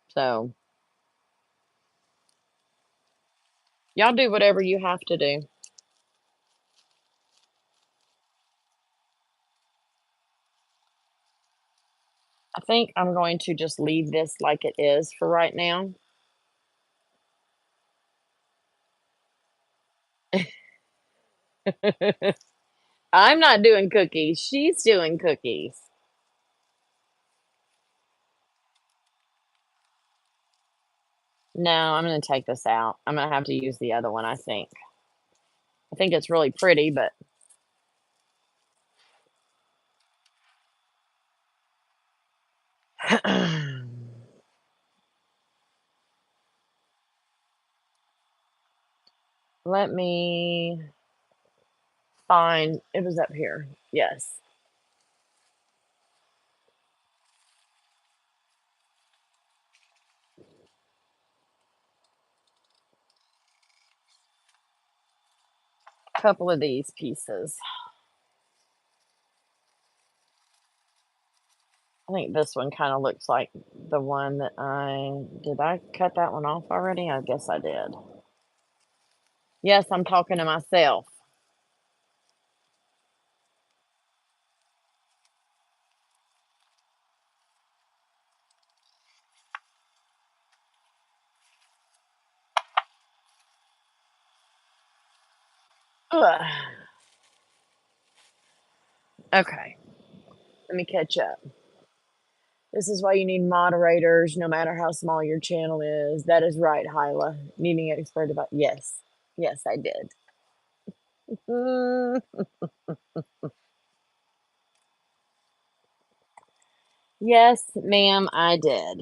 Speaker 1: So, y'all do whatever you have to do. I think I'm going to just leave this like it is for right now. I'm not doing cookies. She's doing cookies. No, I'm going to take this out. I'm going to have to use the other one, I think. I think it's really pretty, but let me find it was up here. Yes. A couple of these pieces. I think this one kind of looks like the one that did I cut that one off already? I guess I did. Yes, I'm talking to myself. Ugh. Okay, let me catch up. This is why you need moderators, no matter how small your channel is. That is right, Hyla. Needing expert about yes, yes, I did. Mm, yes, ma'am, I did.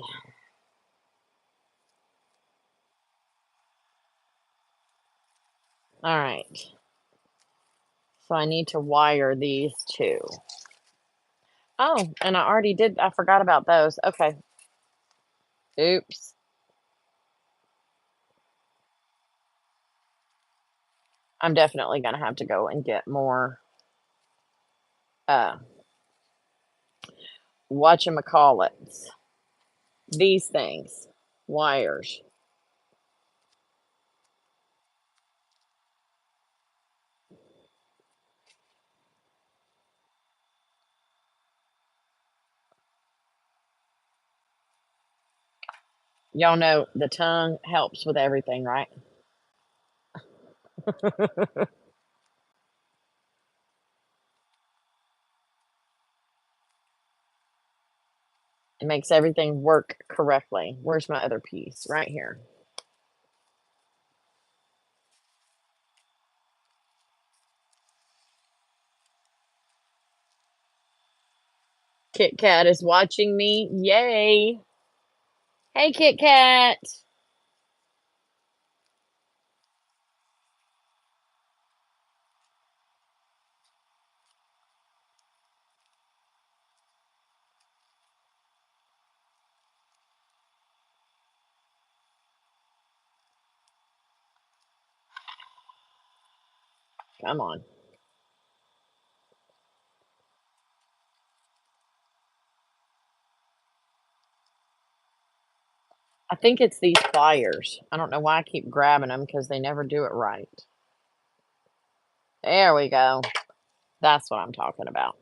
Speaker 1: All right. So I need to wire these two. Oh, and I already did. I forgot about those. Okay. Oops. I'm definitely going to have to go and get more, uh, whatchamacallits. These things. Wires. Y'all know the tongue helps with everything, right? It makes everything work correctly. Where's my other piece? Right here. Kit Kat is watching me. Yay. Hey, Kit Kat. Come on. I think it's these pliers. I don't know why I keep grabbing them because they never do it right. There we go. That's what I'm talking about.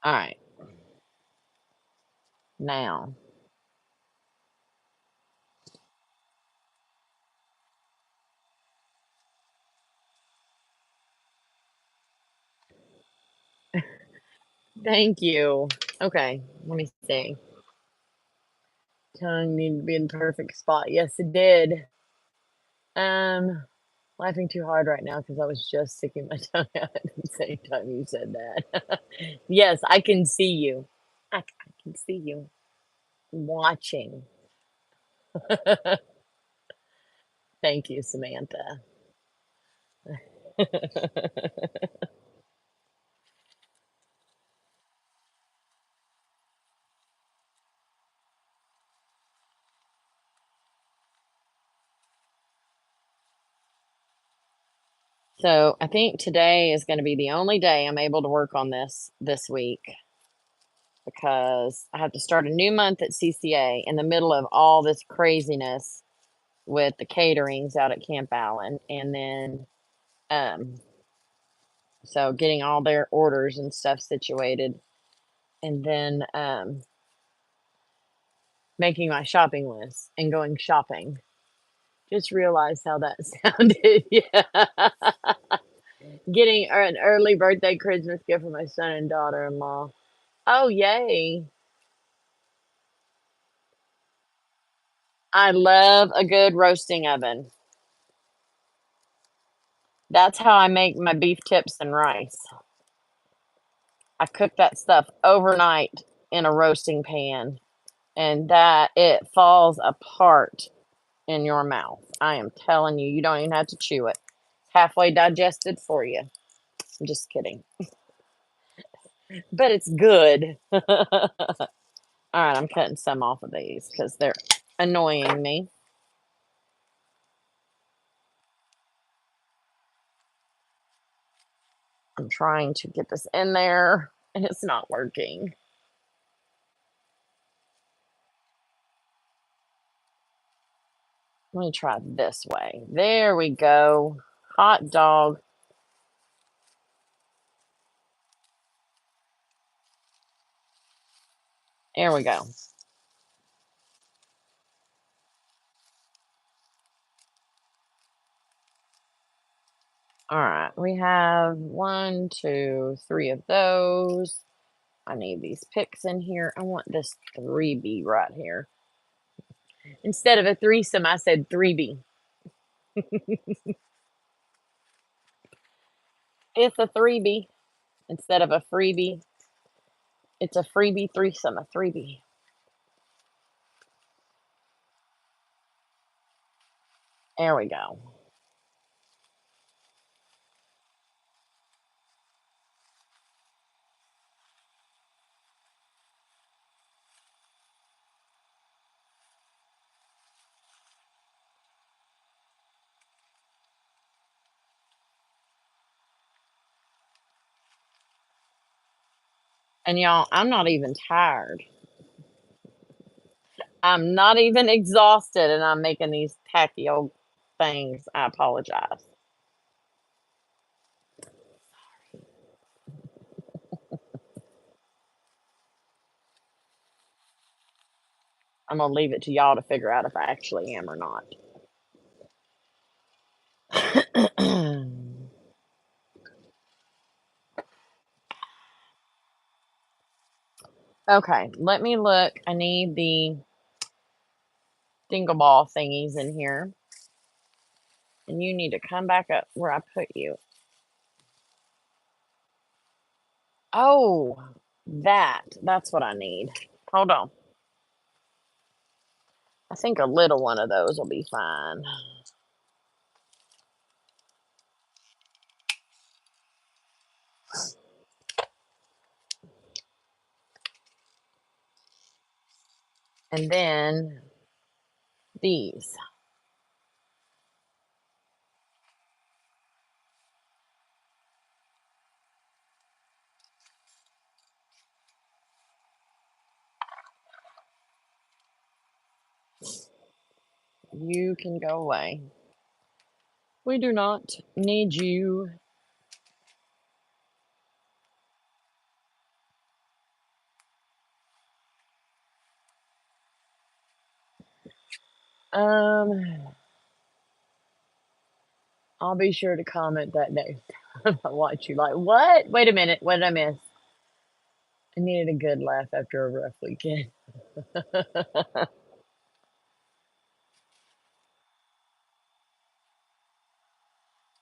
Speaker 1: All right. Now, thank you. Okay, let me see. Tongue needed to be in the perfect spot. Yes, it did. Um, laughing too hard right now because I was just sticking my tongue out at the same time you said that. Yes, I can see you. I can see you watching. Thank you, Samantha. So I think today is going to be the only day I'm able to work on this week because I have to start a new month at CCA in the middle of all this craziness with the caterings out at Camp Allen, and then um, so getting all their orders and stuff situated, and then making my shopping list and going shopping. Just realized how that sounded. Yeah. Getting an early birthday Christmas gift for my son and daughter-in-law. Oh, yay. I love a good roasting oven. That's how I make my beef tips and rice. I cook that stuff overnight in a roasting pan, and that it falls apart in your mouth. I am telling you, you don't even have to chew it. Halfway digested for you. I'm just kidding. But it's good. All right, I'm cutting some off of these because they're annoying me. I'm trying to get this in there, and it's not working. Let me try this way. There we go. Hot dog. There we go. All right, we have 1, 2, 3 of those. I need these picks in here. I want this 3B right here. Instead of a threesome, I said 3B. It's a 3B instead of a freebie. It's a freebie threesome, a 3B. There we go. And y'all, I'm not even tired. I'm not even exhausted, and I'm making these tacky old things. I apologize. I'm gonna leave it to y'all to figure out if I actually am or not. Okay, let me look. I need the dingle ball thingies in here. And you need to come back up where I put you. Oh, that's what I need. Hold on. I think a little one of those will be fine. And then these. You can go away. We do not need you. I'll be sure to comment that next time I watch you. Like, what? Wait a minute. What did I miss? I needed a good laugh after a rough weekend.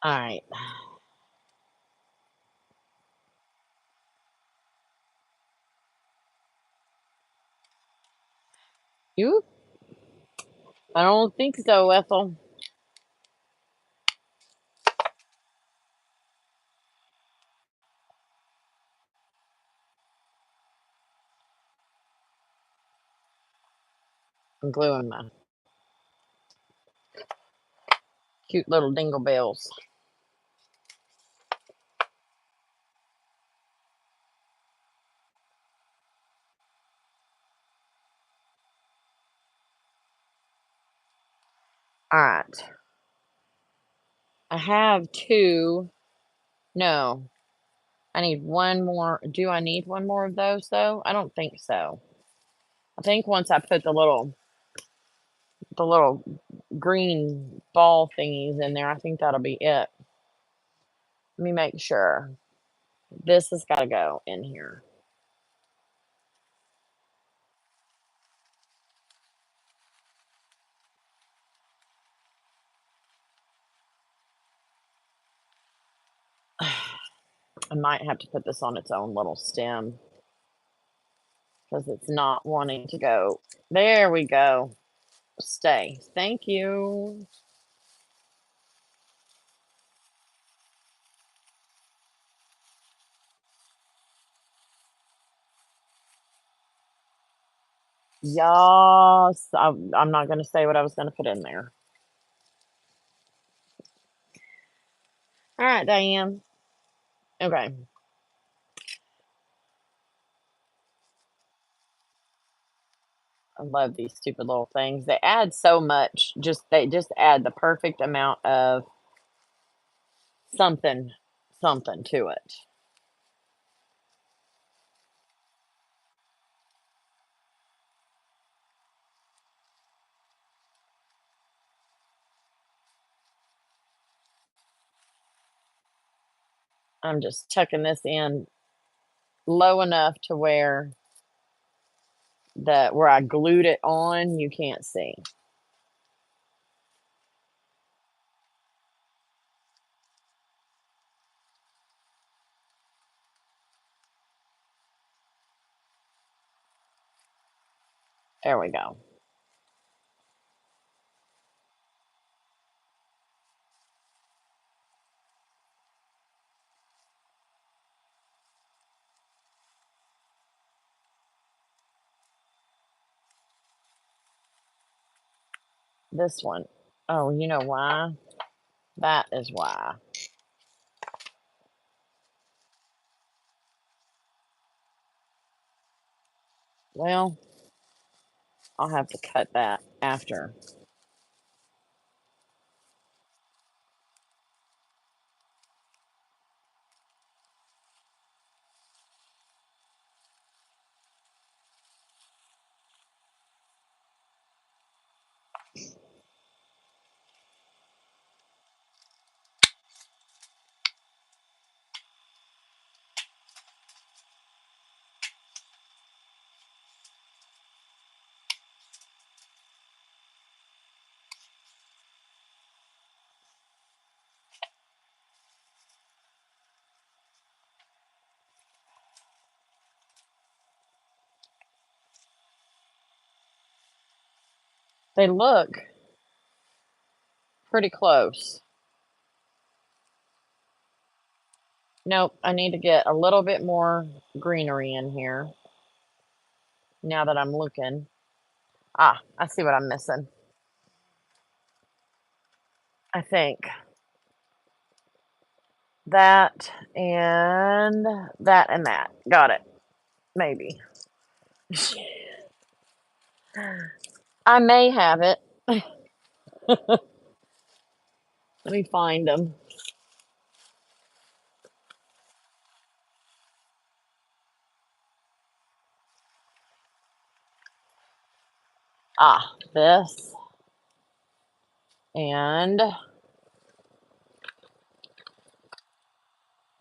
Speaker 1: All right. You? I don't think so, Ethel. I'm gluing my cute little dingle bells. All right. I have 2. No, I need one more. Do I need one more of those though? I don't think so. I think once I put the little green ball thingies in there, I think that'll be it. Let me make sure. This has got to go in here. I might have to put this on its own little stem because it's not wanting to go. There we go. Stay. Thank you. Yes. I'm not going to say what I was going to put in there. All right, Diane. Okay. I love these stupid little things. They add so much. They just add the perfect amount of something something to it. I'm just tucking this in low enough to where I glued it on, you can't see. There we go. This one. Oh, you know why? That is why. Well, I'll have to cut that after. They look pretty close. Nope, I need to get a little bit more greenery in here now that I'm looking. Ah, I see what I'm missing. I think that and that and that. Got it. Maybe. I may have it. Let me find them. Ah, this and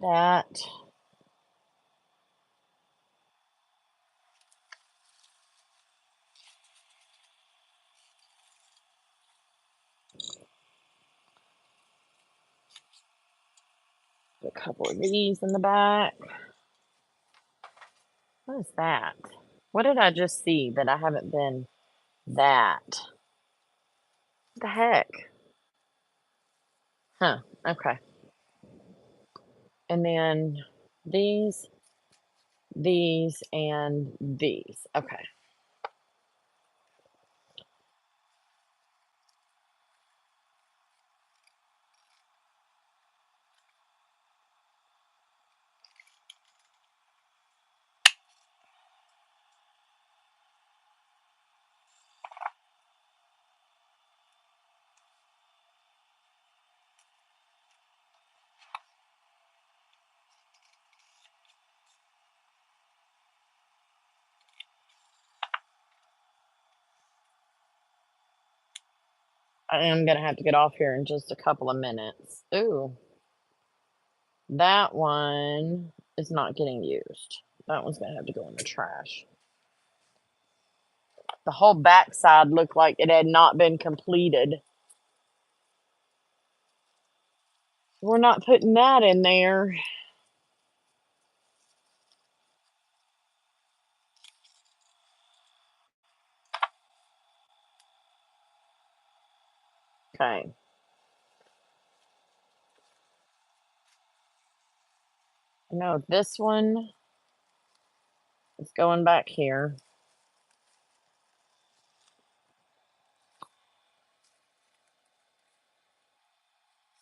Speaker 1: that. A couple of these in the back. What is that? What did I just see that I haven't been that? What the heck? Huh, okay. And then these, and these. Okay. I am gonna have to get off here in just a couple of minutes. Ooh, that one is not getting used. That one's gonna have to go in the trash. The whole backside looked like it had not been completed. We're not putting that in there. Okay. No, this one is going back here.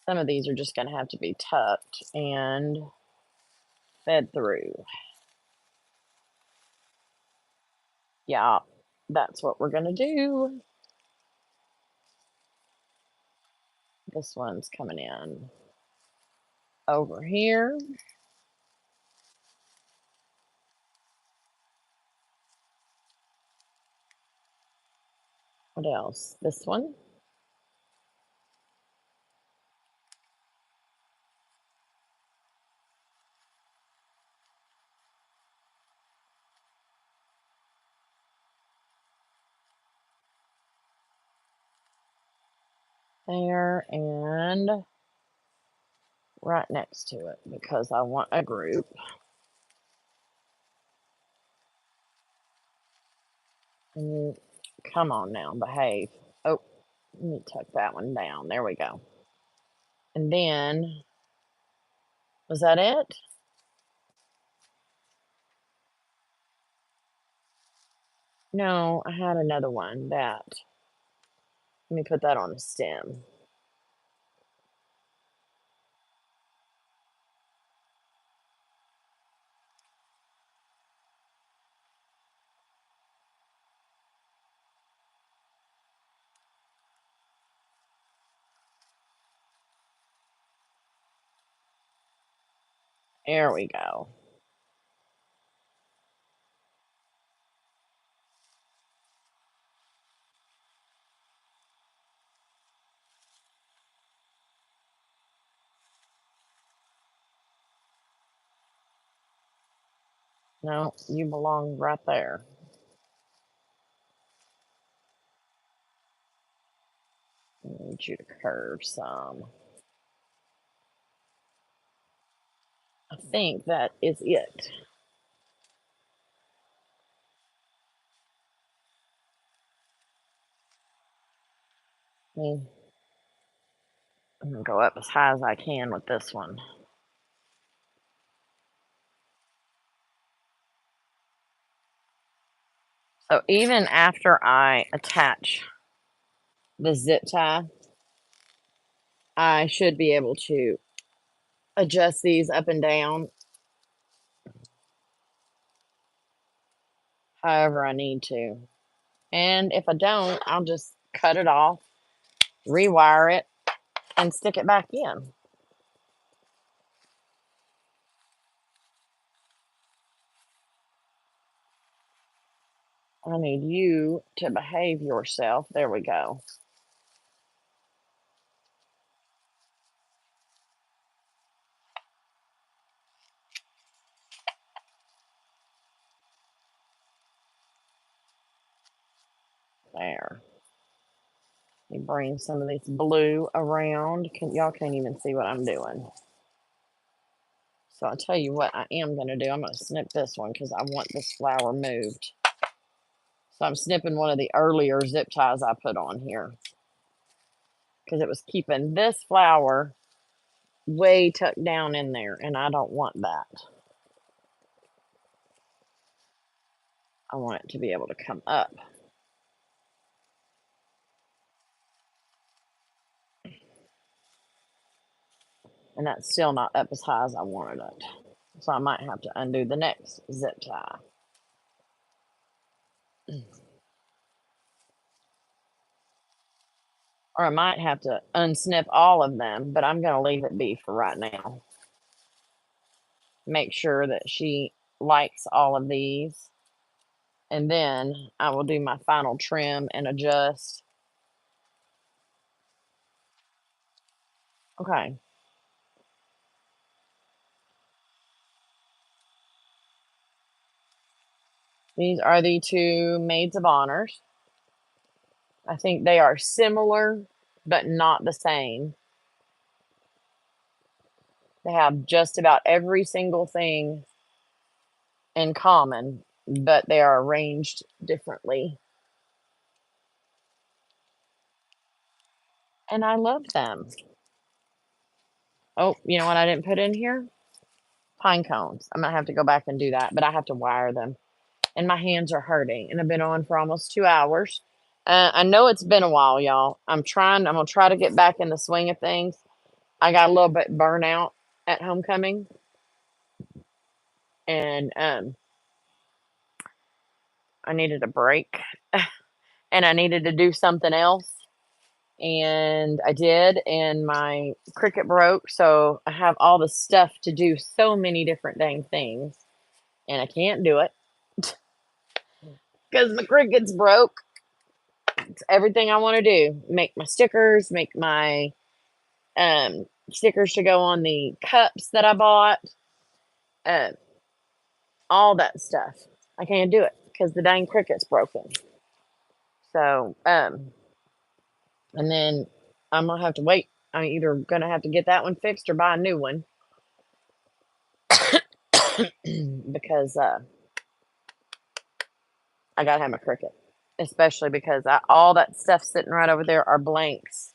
Speaker 1: Some of these are just gonna have to be tucked and fed through. Yeah. that's what we're going to do. This one's coming in over here. What else? This one. There, and right next to it because I want a group. And come on now, behave. Oh, let me tuck that one down. There we go. And then, was that it? No, I had another one that, let me put that on a stem. There we go. No, you belong right there. I need you to curve some. I think that is it. I'm gonna go up as high as I can with this one. So even after I attach the zip tie, I should be able to adjust these up and down however I need to. And if I don't, I'll just cut it off, rewire it, and stick it back in. I need you to behave yourself. There we go. There. You bring some of this blue around. Y'all can't even see what I'm doing. So I'll tell you what I am going to do. I'm going to snip this one because I want this flower moved. So I'm snipping one of the earlier zip ties I put on here because it was keeping this flower way tucked down in there, and I don't want that. I want it to be able to come up. And that's still not up as high as I wanted it. So I might have to undo the next zip tie. Or I might have to unsnip all of them, but I'm going to leave it be for right now. Make sure that she likes all of these. And then I will do my final trim and adjust. Okay. These are the two maids of honors. I think they are similar, but not the same. They have just about every single thing in common, but they are arranged differently. And I love them. Oh, you know what I didn't put in here? Pine cones. I'm going to have to go back and do that, but I have to wire them. And my hands are hurting, and I've been on for almost 2 hours. I know it's been a while, y'all. I'm going to try to get back in the swing of things. I got a little bit burnout at homecoming. And I needed a break and I needed to do something else. And I did, and my Cricut broke, so I have all the stuff to do so many different dang things, and I can't do it because my Cricut's broke. It's everything I want to do. Make my stickers, make my stickers to go on the cups that I bought, uh, all that stuff. I can't do it because the dang Cricut's broken. So, and then I'm gonna have to wait. I'm either gonna have to get that one fixed or buy a new one because I gotta have my Cricut, especially because all that stuff sitting right over there are blanks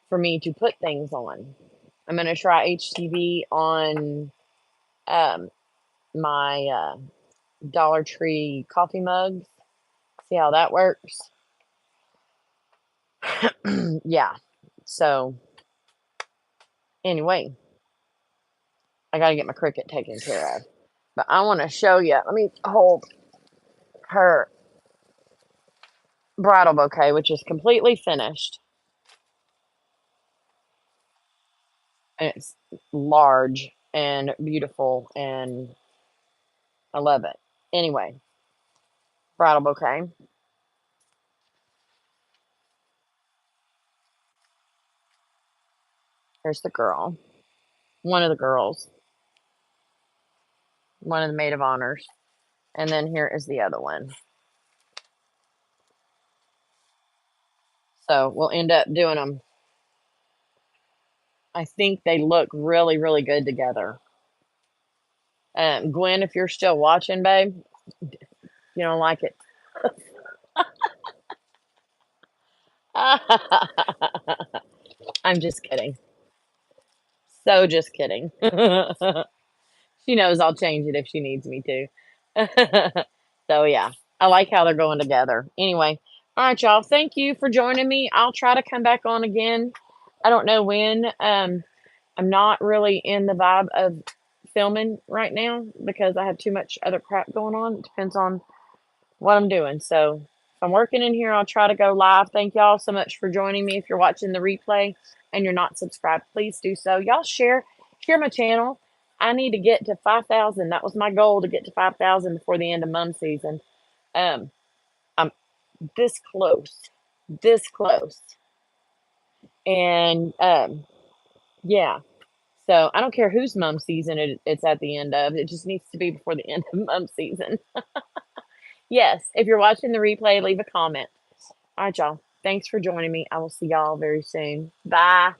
Speaker 1: for me to put things on. I'm gonna try HTV on um, my Dollar Tree coffee mugs. See how that works. Yeah. So anyway, I gotta get my Cricut taken care of. But I want to show you. Let me hold her bridal bouquet, which is completely finished. And it's large and beautiful, and I love it. Anyway, bridal bouquet. Here's the girl. One of the girls. One of the maid of honors. And then here is the other one. So we'll end up doing them. I think they look really, really good together. Gwen, if you're still watching, babe, you don't like it. I'm just kidding. So just kidding. She knows I'll change it if she needs me to. So yeah, I like how they're going together. Anyway, all right, y'all. Thank you for joining me. I'll try to come back on again. I don't know when. I'm not really in the vibe of filming right now because I have too much other crap going on. It depends on what I'm doing. So if I'm working in here, I'll try to go live. Thank y'all so much for joining me. If you're watching the replay and you're not subscribed, please do so. Y'all share my channel. I need to get to 5,000. That was my goal, to get to 5,000 before the end of mum season. I'm this close. And yeah. So I don't care whose mum season it's at the end of. It just needs to be before the end of mum season. Yes, if you're watching the replay, leave a comment. All right, y'all. Thanks for joining me. I will see y'all very soon. Bye.